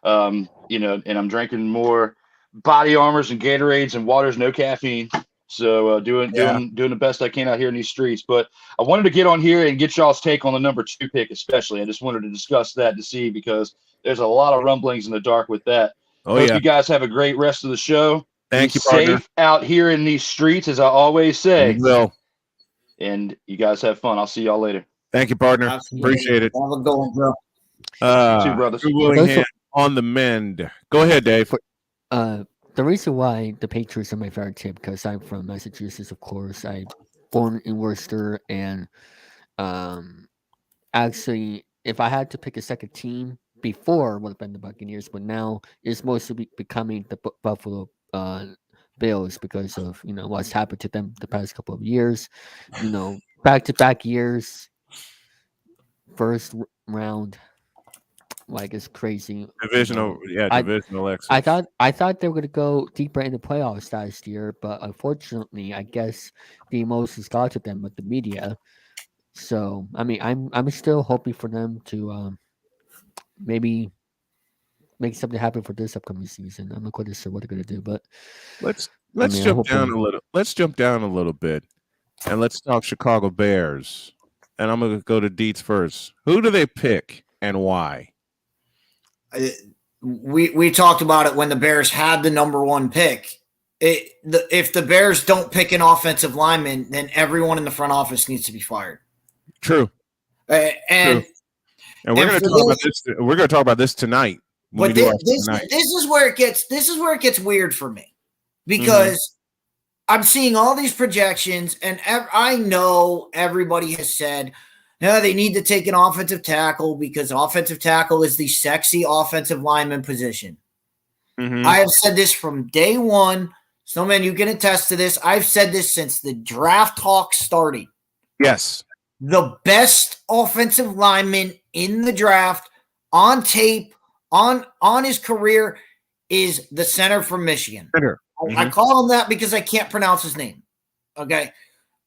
[SPEAKER 6] and I'm drinking more body armors and Gatorades and waters, no caffeine. So doing the best I can out here in these streets. But I wanted to get on here and get y'all's take on the number 2 pick, especially. I just wanted to discuss that to see because there's a lot of rumblings in the dark with that. Hope you guys have a great rest of the show.
[SPEAKER 1] Thank you,
[SPEAKER 6] partner.
[SPEAKER 1] partner.
[SPEAKER 6] Safe out here in these streets, as I always say.
[SPEAKER 1] You will.
[SPEAKER 6] And you guys have fun. I'll see y'all later.
[SPEAKER 1] Thank you, partner.
[SPEAKER 4] Absolutely.
[SPEAKER 1] Appreciate it.
[SPEAKER 4] Have a good one, bro.
[SPEAKER 6] Two brothers.
[SPEAKER 1] Drew Willingham on the mend. Go ahead, Dave.
[SPEAKER 5] The reason why the Patriots are my favorite team because I'm from Massachusetts, of course. I born in Worcester, and actually, if I had to pick a second team, before would have been the Buccaneers, but now it's mostly becoming the Buffalo Bills because of what's happened to them the past couple of years. Back-to-back years, first round. Like it's crazy.
[SPEAKER 1] Divisional exit.
[SPEAKER 5] I thought they were gonna go deeper in the playoffs last year, but unfortunately, I guess the emotions got to them with the media. So I mean, I'm still hoping for them to maybe make something happen for this upcoming season. I'm not quite sure what they're gonna do, but
[SPEAKER 1] let's jump down a little. Let's jump down a little bit, and let's talk Chicago Bears. And I'm gonna go to Dietz first. Who do they pick and why?
[SPEAKER 4] We talked about it when the Bears had the number 1 pick. If the Bears don't pick an offensive lineman, then everyone in the front office needs to be fired.
[SPEAKER 1] True.
[SPEAKER 4] And
[SPEAKER 1] we're going to talk about this. We're going to talk about this tonight.
[SPEAKER 4] But this is where it gets weird for me because I'm seeing all these projections, and I know everybody has said, no, they need to take an offensive tackle because offensive tackle is the sexy offensive lineman position. I have said this from day one. Snowman, you can attest to this. I've said this since the draft talk started.
[SPEAKER 1] Yes.
[SPEAKER 4] The best offensive lineman in the draft on tape, on his career, is the center from Michigan. I call him that because I can't pronounce his name. Okay.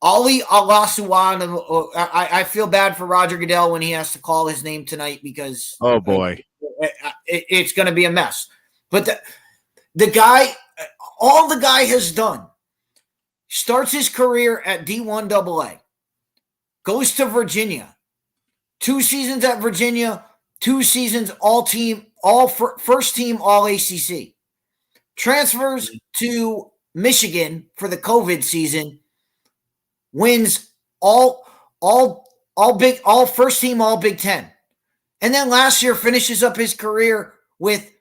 [SPEAKER 4] Ali Alasuan. I feel bad for Roger Goodell when he has to call his name tonight because
[SPEAKER 1] oh boy,
[SPEAKER 4] it's going to be a mess. But the guy, all the guy has done, starts his career at D1 AA, goes to Virginia, 2 seasons at Virginia, 2 seasons first team all ACC, transfers to Michigan for the COVID season. Wins all first team, all Big Ten. And then last year finishes up his career with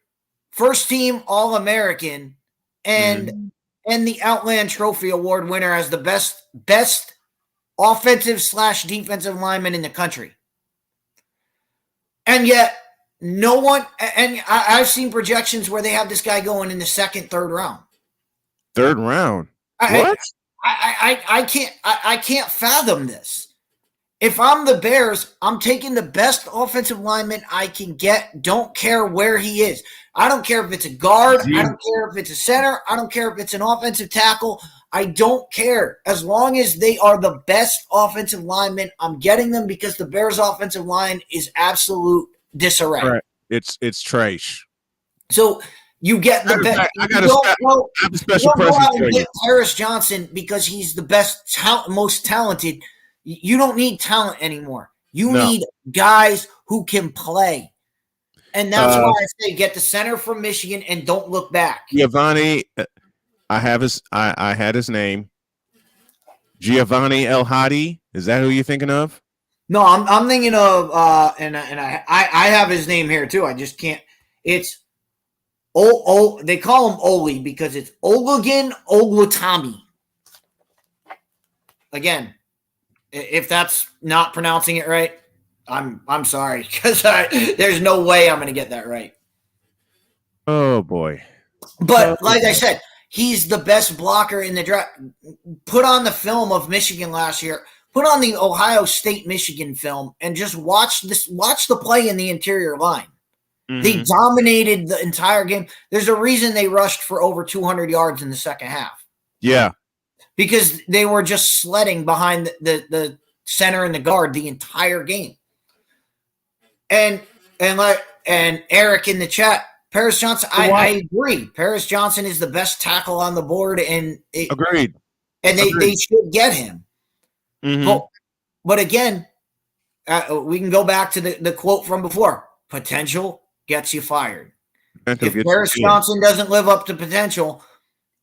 [SPEAKER 4] first team All American and the Outland Trophy Award winner as the best offensive / defensive lineman in the country. And yet no one, and I've seen projections where they have this guy going in the 2nd, 3rd round.
[SPEAKER 1] 3rd round. What?
[SPEAKER 4] I can't fathom this. If I'm the Bears, I'm taking the best offensive lineman I can get. Don't care where he is. I don't care if it's a guard. I don't care if it's a center. I don't care if it's an offensive tackle. I don't care. As long as they are the best offensive lineman, I'm getting them because the Bears' offensive line is absolute disarray.
[SPEAKER 1] Right. It's trash.
[SPEAKER 4] So you get the best.
[SPEAKER 1] I have a special present for you.
[SPEAKER 4] Harris Johnson because he's the best, most talented. You don't need talent anymore. You
[SPEAKER 1] No.
[SPEAKER 4] need guys who can play. And that's why I say get the center from Michigan and don't look back.
[SPEAKER 1] Giovanni, I had his name. Giovanni El Hadi. Is that who you're thinking of?
[SPEAKER 4] No, I'm thinking of and I have his name here too. I just can't. It's they call him Oli because it's Olugun Olutami. Again, if that's not pronouncing it right, I'm sorry because there's no way I'm going to get that right.
[SPEAKER 1] Oh boy.
[SPEAKER 4] But like I said, he's the best blocker in the draft. Put on the film of Michigan last year. Put on the Ohio State Michigan film and just watch the play in the interior line.
[SPEAKER 1] Mhm.
[SPEAKER 4] They dominated the entire game. There's a reason they rushed for over 200 yards in the second half
[SPEAKER 1] Yeah.
[SPEAKER 4] because they were just sledding behind the center and the guard the entire game. And Eric in the chat, Paris Johnson, I agree. Paris Johnson is the best tackle on the board, and
[SPEAKER 1] Agreed.
[SPEAKER 4] they should get him.
[SPEAKER 1] Mhm.
[SPEAKER 4] But again, we can go back to the quote from before. Potential gets you fired. If Paris Johnson doesn't live up to potential,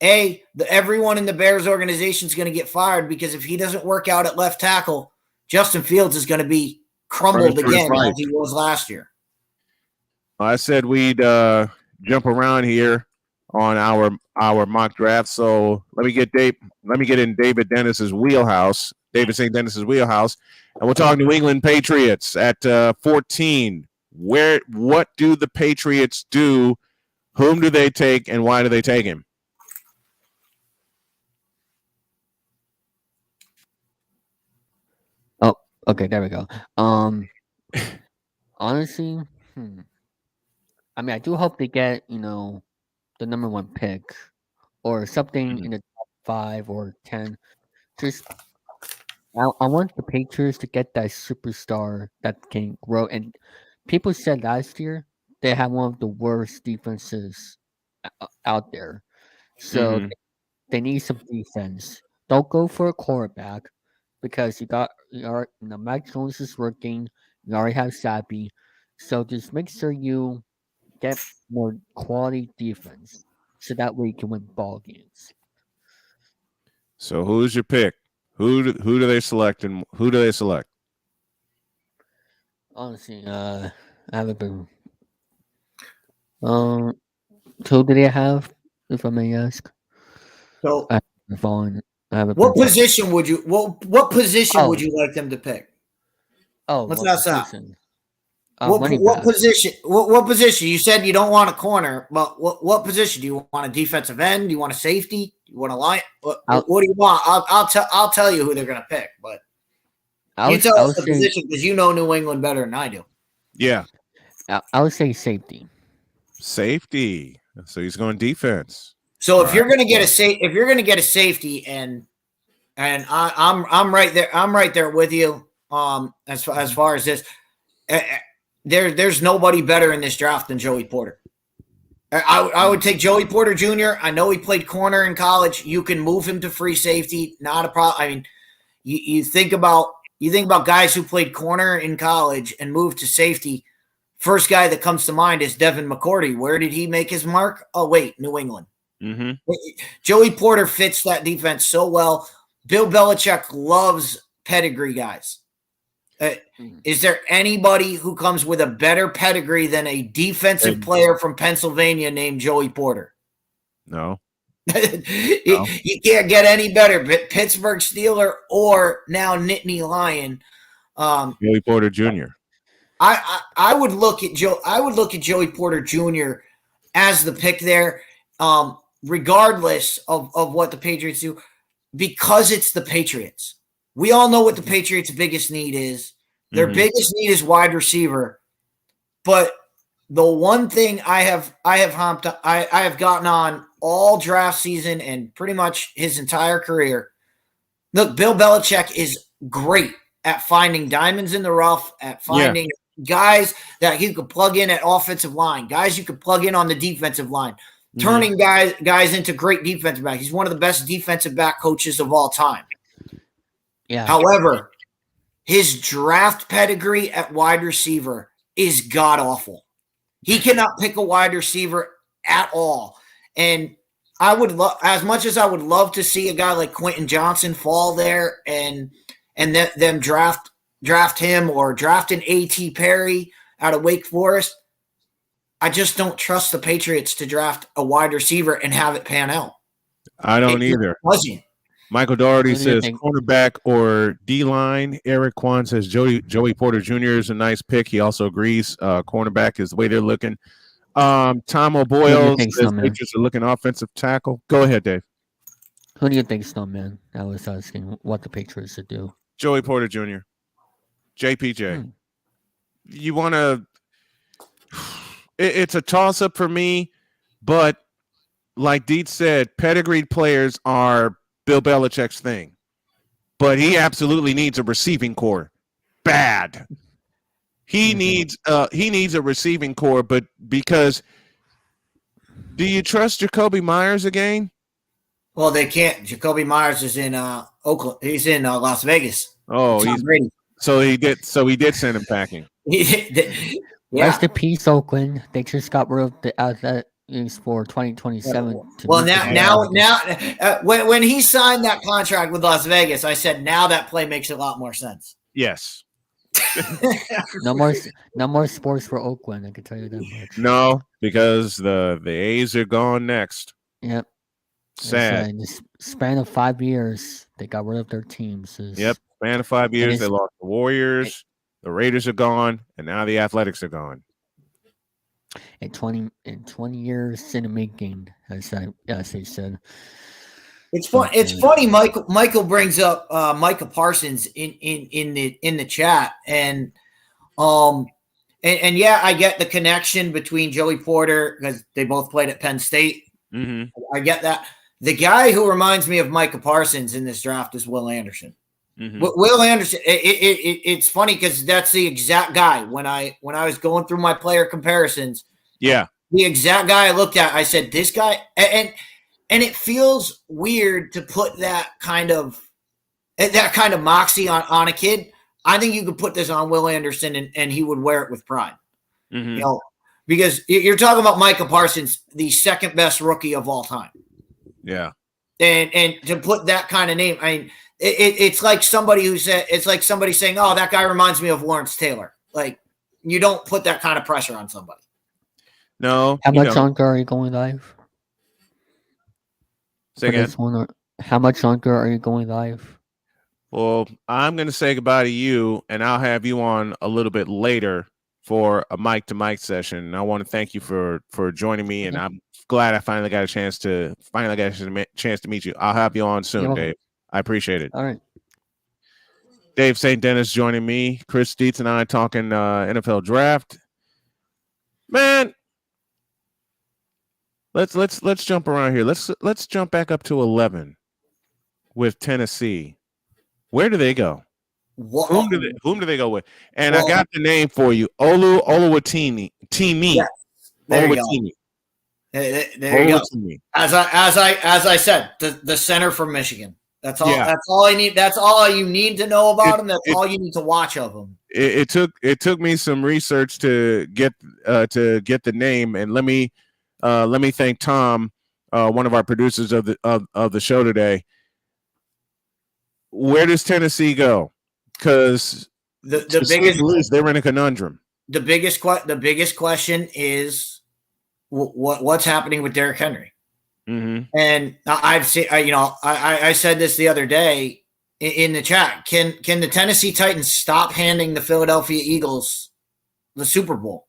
[SPEAKER 4] everyone in the Bears organization is going to get fired because if he doesn't work out at left tackle, Justin Fields is going to be crumbled again as he was last year.
[SPEAKER 1] I said we'd jump around here on our mock draft. So let me get in David Dennis's wheelhouse. David St. Dennis's wheelhouse, and we'll talk New England Patriots at 14. What do the Patriots do? Whom do they take, and why do they take him?
[SPEAKER 5] Oh, okay, there we go. Honestly, I mean, I do hope they get the number 1 pick or something in the top 5 or 10. Just I want the Patriots to get that superstar that can grow. And people said last year they had one of the worst defenses out there, so they need some defense. Don't go for a quarterback because Mac Jones is working. You already have Sappy, so just make sure you get more quality defense so that way you can win ball games.
[SPEAKER 1] So who's your pick? Who do they select, and who do they select?
[SPEAKER 5] Honestly, I haven't been. Who do they have, if I may ask?
[SPEAKER 4] So,
[SPEAKER 5] I haven't
[SPEAKER 4] what
[SPEAKER 5] been-
[SPEAKER 4] position would you would you like them to pick?
[SPEAKER 5] Oh,
[SPEAKER 4] What's
[SPEAKER 5] what
[SPEAKER 4] that sound?
[SPEAKER 5] position?
[SPEAKER 4] What
[SPEAKER 5] What
[SPEAKER 4] position? What position? You said you don't want a corner, but what position do you want? A defensive end? Do you want a safety? Do you want a line? What do you want? I'll tell you who they're going to pick, but you tell us the position because you know New England better than I do.
[SPEAKER 1] Yeah,
[SPEAKER 5] I would say safety.
[SPEAKER 1] safety. So he's going defense.
[SPEAKER 4] So if you're going to get a safety, and I'm right there, with you. As far as this, there's nobody better in this draft than Joey Porter. I would take Joey Porter Jr. I know he played corner in college. You can move him to free safety, not a problem. I mean, you think about guys who played corner in college and moved to safety. First guy that comes to mind is Devin McCourty. Where did he make his mark? Oh wait, New England.
[SPEAKER 1] Mm-hmm.
[SPEAKER 4] Joey Porter fits that defense so well. Bill Belichick loves pedigree guys. Is there anybody who comes with a better pedigree than a defensive player from Pennsylvania named Joey Porter?
[SPEAKER 1] No.
[SPEAKER 4] You can't get any better. Pittsburgh Steeler or now Nittany Lion.
[SPEAKER 1] Joey Porter Jr.
[SPEAKER 4] I would look at Joey Porter Jr. as the pick there, regardless of what the Patriots do, because it's the Patriots. We all know what the Patriots' biggest need is. Their biggest need is wide receiver. But the one thing I have gotten on all draft season and pretty much his entire career. Look, Bill Belichick is great at finding diamonds in the rough, at finding guys that he could plug in at offensive line, guys you could plug in on the defensive line, turning guys into great defensive backs. He's one of the best defensive back coaches of all time.
[SPEAKER 5] Yeah.
[SPEAKER 4] However, his draft pedigree at wide receiver is god awful. He cannot pick a wide receiver at all. And I would love, as much as I would love to see a guy like Quentin Johnson fall there and them draft him or draft an A.T. Perry out of Wake Forest. I just don't trust the Patriots to draft a wide receiver and have it pan out.
[SPEAKER 1] I don't either.
[SPEAKER 4] Wasn't.
[SPEAKER 1] Michael Doherty
[SPEAKER 5] What do you
[SPEAKER 1] says
[SPEAKER 5] think?
[SPEAKER 1] cornerback or D-line. Eric Kwan says Joey Porter Jr. is a nice pick. He also agrees cornerback is the way they're looking. Tom O'Boyle
[SPEAKER 5] think,
[SPEAKER 1] says
[SPEAKER 5] Snowman?
[SPEAKER 1] Patriots are looking offensive tackle. Go ahead, Dave.
[SPEAKER 5] Who do you think, Snowman? I was asking what the Patriots should do.
[SPEAKER 1] Joey Porter Jr. JPJ.
[SPEAKER 5] Hmm.
[SPEAKER 1] You want to it's a toss-up for me, but like Deet said, pedigreed players are Bill Belichick's thing. But he absolutely needs a receiving core. Bad. He needs a receiving core, but because do you trust Jacoby Myers again?
[SPEAKER 4] Well, they can't. Jacoby Myers is in Oakland. He's in Las Vegas.
[SPEAKER 1] Oh,
[SPEAKER 4] Tom Brady.
[SPEAKER 1] so he did send him packing.
[SPEAKER 4] Yeah.
[SPEAKER 5] Rest in peace, Oakland. They just got rid of the athletics for 2027.
[SPEAKER 4] Well, now, when he signed that contract with Las Vegas, I said now that play makes a lot more sense.
[SPEAKER 1] Yes.
[SPEAKER 5] no more sports for Oakland. I can tell you that much.
[SPEAKER 1] No, because the A's are gone next.
[SPEAKER 5] Yep.
[SPEAKER 1] Sad.
[SPEAKER 5] In the span of 5 years, they got rid of their teams.
[SPEAKER 1] Yep. Span of 5 years,
[SPEAKER 5] it's-
[SPEAKER 1] they lost the Warriors, the Raiders are gone, and now the Athletics are gone.
[SPEAKER 5] In 20 years in the making, as they said.
[SPEAKER 4] It's fun. It's funny. Michael brings up Micah Parsons in the chat, and yeah, I get the connection between Joey Porter because they both played at Penn State.
[SPEAKER 1] Mm-hmm.
[SPEAKER 4] I get that. The guy who reminds me of Micah Parsons in this draft is Will Anderson.
[SPEAKER 1] Mm-hmm.
[SPEAKER 4] Will Anderson. It's funny because that's the exact guy. When I was going through my player comparisons,
[SPEAKER 1] Yeah.
[SPEAKER 4] the exact guy I looked at, I said, this guy, and it feels weird to put that kind of moxie on a kid. I think you could put this on Will Anderson and he would wear it with pride.
[SPEAKER 1] Mm-hmm.
[SPEAKER 4] You know, because you're talking about Micah Parsons, the second best rookie of all time.
[SPEAKER 1] Yeah.
[SPEAKER 4] And to put that kind of name, I mean, it's like somebody who said, it's like somebody saying, oh, that guy reminds me of Lawrence Taylor. Like, you don't put that kind of pressure on somebody.
[SPEAKER 1] No.
[SPEAKER 5] How much longer are you going live?
[SPEAKER 1] Say again.
[SPEAKER 5] How much longer are you going live?
[SPEAKER 1] Well, I'm going to say goodbye to you, and I'll have you on a little bit later for a mic to mic session. And I want to thank you for joining me, and I'm glad I finally got a chance to meet you. I'll have you on soon, Dave. I appreciate it.
[SPEAKER 5] All right.
[SPEAKER 1] Dave St. Dennis joining me. Chris Dietz and I talking NFL draft. Man, let's jump around here. Let's jump back up to 11 with Tennessee. Where do they go? Whom do they go with? And I got the name for you, Oluwatimi.
[SPEAKER 4] Yes, there you go. There you go. As I said, the center from Michigan. That's all. Yeah. That's all I need. That's all you need to know about him. That's all you need to watch of him.
[SPEAKER 1] It took me some research to get the name, and let me thank Tom, one of our producers of the show today. Where does Tennessee go? Because
[SPEAKER 4] the biggest
[SPEAKER 1] they're in a conundrum.
[SPEAKER 4] The biggest question is what's happening with Derrick Henry.
[SPEAKER 1] Mm-hmm.
[SPEAKER 4] And I've seen, I said this the other day in the chat. Can the Tennessee Titans stop handing the Philadelphia Eagles the Super Bowl?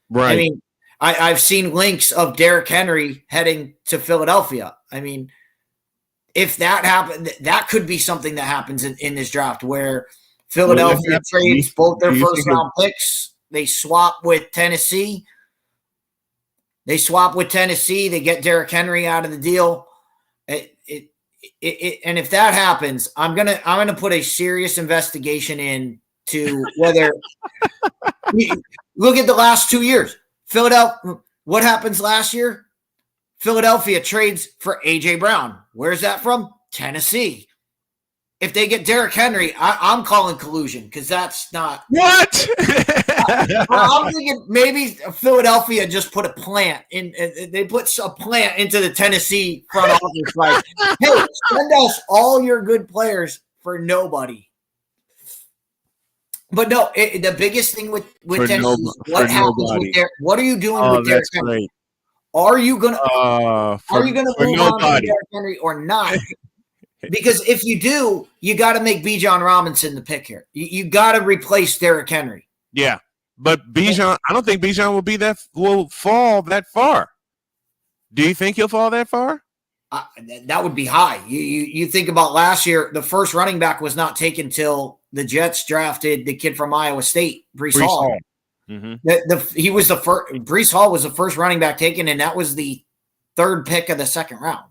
[SPEAKER 1] Right.
[SPEAKER 4] I mean, I've seen links of Derrick Henry heading to Philadelphia. I mean, if that happened, that could be something that happens in this draft where Philadelphia trades both their first round picks. They swap with Tennessee. They get Derrick Henry out of the deal. And if that happens, I'm gonna put a serious investigation into whether look at the last 2 years. Philadelphia. What happens last year? Philadelphia trades for A.J. Brown. Where's that from? Tennessee. if they get Derrick Henry, I'm calling collusion because that's not
[SPEAKER 1] What?
[SPEAKER 4] I'm thinking maybe Philadelphia just put a plant in. They put a plant into the Tennessee front office, like, hey, send us all your good players for nobody. But no, the biggest thing with Tennessee is what happens with Derrick. What are you doing with Derrick Henry?
[SPEAKER 1] Great.
[SPEAKER 4] Are you gonna move on to Derrick Henry or not? Because if you do, you got to make Bijan Robinson the pick here. You got to replace Derrick Henry.
[SPEAKER 1] Yeah, but Bijan, I don't think Bijan will fall that far. Do you think he'll fall that far?
[SPEAKER 4] That would be high. You think about last year, the first running back was not taken till the Jets drafted the kid from Iowa State, Breece Hall. Mm-hmm. He was the first. Breece Hall was the first running back taken, and that was the third pick of the second round.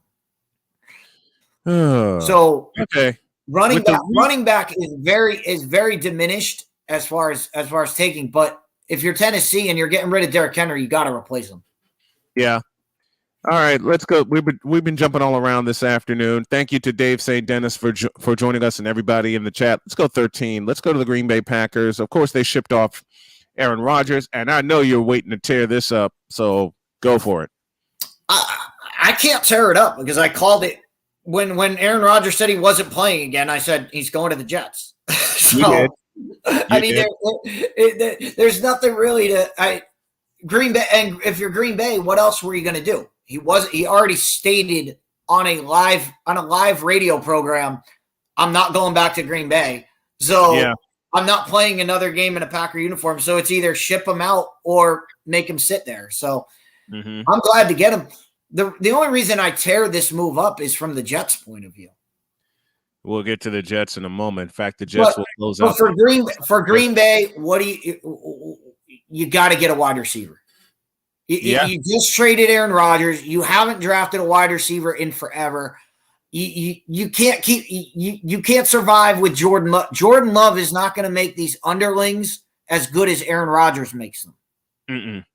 [SPEAKER 4] So
[SPEAKER 1] okay,
[SPEAKER 4] running back is very diminished as far as taking. But if you're Tennessee and you're getting rid of Derrick Henry, you got to replace him.
[SPEAKER 1] Yeah. All right, let's go. We've been jumping all around this afternoon. Thank you to Dave St. Dennis for joining us and everybody in the chat. Let's go 13. Let's go to the Green Bay Packers. Of course, they shipped off Aaron Rodgers, and I know you're waiting to tear this up, so go for it.
[SPEAKER 4] I can't tear it up because I called it when Aaron Rodgers said he wasn't playing again. I said he's going to the Jets. So I mean, there's nothing really to Green Bay. And if you're Green Bay, what else were you going to do? He already stated on a live radio program, I'm not going back to Green Bay. So yeah. I'm not playing another game in a Packer uniform. So it's either ship him out or make him sit there. So I'm glad to get him. The only reason I tear this move up is from the Jets' point of view.
[SPEAKER 1] We'll get to the Jets in a moment. In fact, the Jets will close out.
[SPEAKER 4] For Green Bay, what do you got to get a wide receiver. You just traded Aaron Rodgers. You haven't drafted a wide receiver in forever. You can't you can't survive with Jordan Love. Jordan Love is not going to make these underlings as good as Aaron Rodgers makes them. Mm-mm.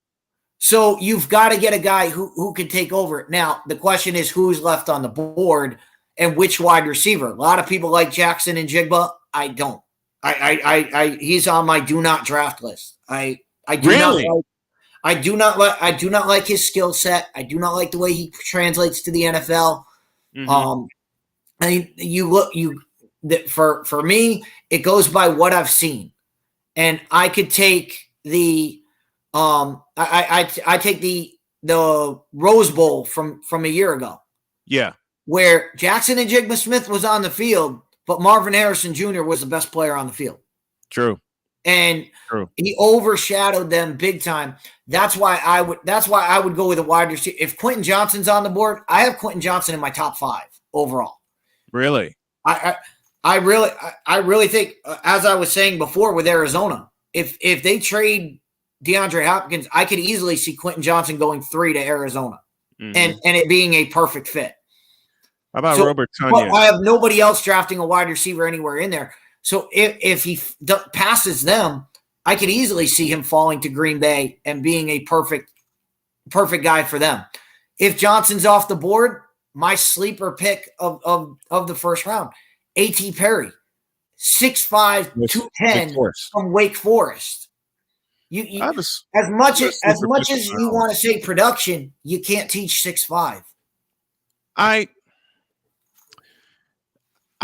[SPEAKER 4] So you've got to get a guy who can take over. Now, the question is who's left on the board and which wide receiver. A lot of people like Jackson and Jigba. I don't. He's on my do not draft list. I do not like his skill set. I do not like the way he translates to the NFL. Mm-hmm. For me, it goes by what I've seen, and I could take the I take the Rose Bowl from a year ago. Yeah, where Jackson and Jigba Smith was on the field, but Marvin Harrison Jr. was the best player on the field. True. And he overshadowed them big time. That's why I would go with a wide receiver. If Quentin Johnson's on the board, I have Quentin Johnson in my top 5 overall. Really? I really think, as I was saying before with Arizona, if they trade DeAndre Hopkins, I could easily see Quentin Johnson going 3 to Arizona and it being a perfect fit. How about Robert Tonyan? I have nobody else drafting a wide receiver anywhere in there. So if he passes them, I could easily see him falling to Green Bay and being a perfect guy for them. If Johnson's off the board, my sleeper pick of the first round, A.T. Perry, 6'5", 210 from Wake Forest. As much as you want to say production, you can't teach 6'5".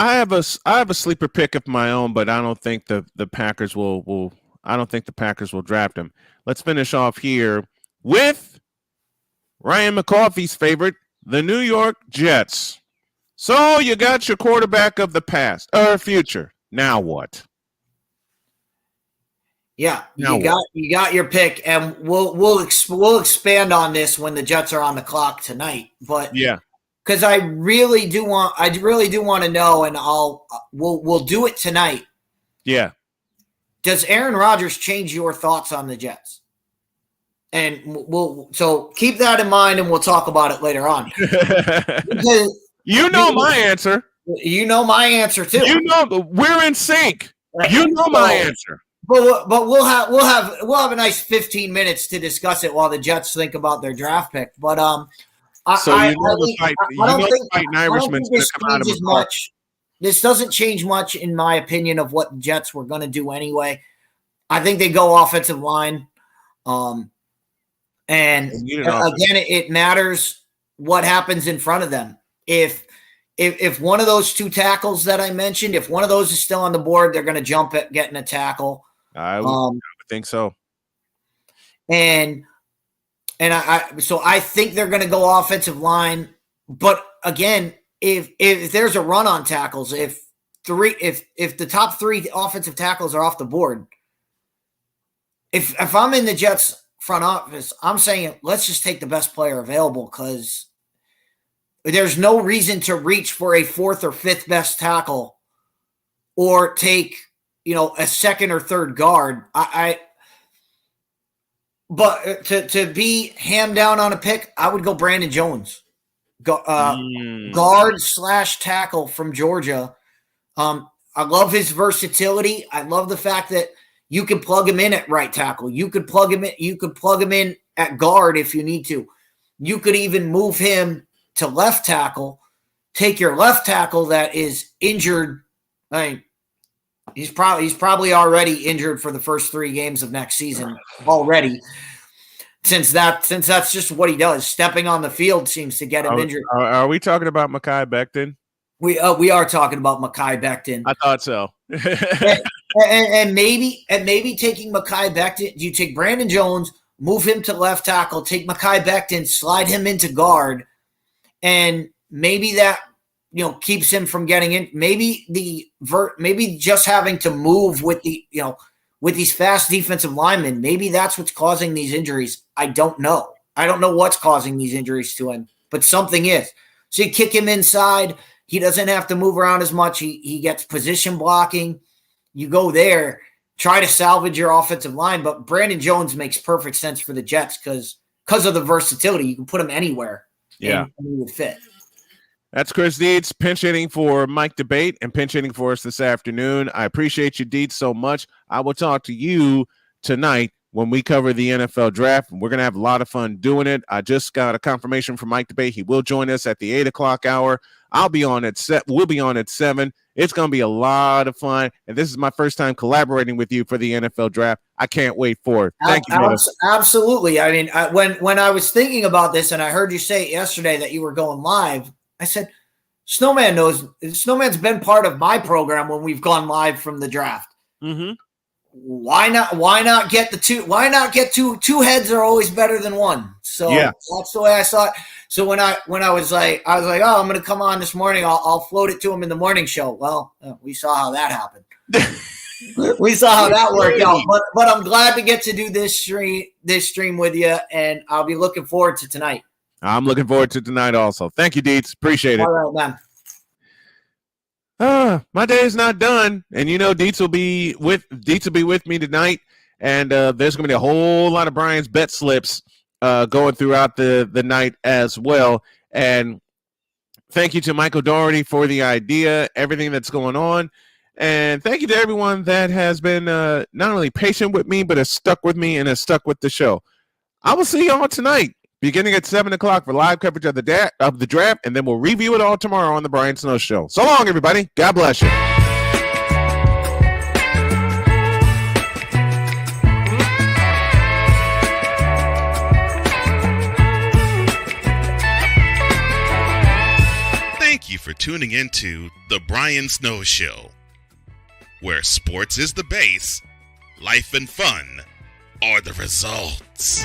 [SPEAKER 1] I have a sleeper pick of my own, but I don't think the Packers will I don't think the Packers will draft him. Let's finish off here with Ryan McCoffey's favorite, the New York Jets. So you got your quarterback of the past or future. Now what?
[SPEAKER 4] Yeah, you got your pick, and we'll expand on this when the Jets are on the clock tonight. But yeah. Because I really do want to know, and we'll do it tonight. Yeah. Does Aaron Rodgers change your thoughts on the Jets? And so keep that in mind, and we'll talk about it later on.
[SPEAKER 1] My answer.
[SPEAKER 4] You know my answer too.
[SPEAKER 1] We're in sync. You know my answer.
[SPEAKER 4] But we'll have a nice 15 minutes to discuss it while the Jets think about their draft pick. But I don't think this changes much. this doesn't change much, in my opinion, of what the Jets were going to do anyway. I think they go offensive line. And again, it matters what happens in front of them. If one of those two tackles that I mentioned, if one of those is still on the board, they're going to jump at getting a tackle.
[SPEAKER 1] I would think so.
[SPEAKER 4] And so I think they're going to go offensive line. But again, if there's a run on tackles, if the top 3 offensive tackles are off the board, if I'm in the Jets front office, I'm saying let's just take the best player available, because there's no reason to reach for a 4th or 5th best tackle or take, a 2nd or 3rd guard. But to be hammed down on a pick, I would go Brandon Jones, guard / tackle from Georgia. I love his versatility. I love the fact that you can plug him in at right tackle. You could plug him in. You could plug him in at guard if you need to. You could even move him to left tackle. Take your left tackle that is injured. I mean, he's probably already injured for the first 3 games of next season already. Since that's just what he does. Stepping on the field seems to get him injured.
[SPEAKER 1] Are we talking about Mekhi Becton?
[SPEAKER 4] We are talking about Mekhi Becton.
[SPEAKER 1] I thought so.
[SPEAKER 4] and maybe taking Mekhi Becton, you take Brandon Jones, move him to left tackle, take Mekhi Becton, slide him into guard, and maybe that keeps him from getting in. Maybe maybe just having to move with with these fast defensive linemen, maybe that's what's causing these injuries. I don't know. I don't know what's causing these injuries to him, but something is. So you kick him inside. He doesn't have to move around as much. He gets position blocking. You go there, try to salvage your offensive line. But Brandon Jones makes perfect sense for the Jets because of the versatility. You can put him anywhere.
[SPEAKER 1] Yeah.
[SPEAKER 4] And he would fit.
[SPEAKER 1] That's Chris Dietz, pinch hitting for Mike Debate and pinch hitting for us this afternoon. I appreciate you, Dietz, so much. I will talk to you tonight when we cover the NFL draft. We're going to have a lot of fun doing it. I just got a confirmation from Mike Debate. He will join us at the 8 o'clock hour. We'll be on at 7. It's going to be a lot of fun. And this is my first time collaborating with you for the NFL draft. I can't wait for it. Thank you, brother.
[SPEAKER 4] Absolutely. I mean, when I was thinking about this and I heard you say yesterday that you were going live, I said, Snowman knows. Snowman's been part of my program when we've gone live from the draft.
[SPEAKER 1] Mm-hmm.
[SPEAKER 4] Why not get the two? Why not get two? Two heads are always better than one. So
[SPEAKER 1] yeah. That's
[SPEAKER 4] the way I saw it. So when I was like, oh, I'm going to come on this morning. I'll float it to him in the morning show. Well, we saw how that happened. We saw how that worked out. But I'm glad to get to do this stream with you, and I'll be looking forward to tonight.
[SPEAKER 1] I'm looking forward to tonight also. Thank you, Dietz. Appreciate it.
[SPEAKER 4] All right, man.
[SPEAKER 1] My day is not done, and Dietz will be with me tonight, and there's going to be a whole lot of Brian's bet slips going throughout the night as well. And thank you to Michael Doherty for the idea, everything that's going on, and thank you to everyone that has been not only patient with me, but has stuck with me and has stuck with the show. I will see y'all tonight, beginning at 7 o'clock for live coverage of the draft, and then we'll review it all tomorrow on the Brian Snow Show. So long, everybody. God bless you.
[SPEAKER 2] Thank you for tuning into the Brian Snow Show, where sports is the base, life and fun are the results.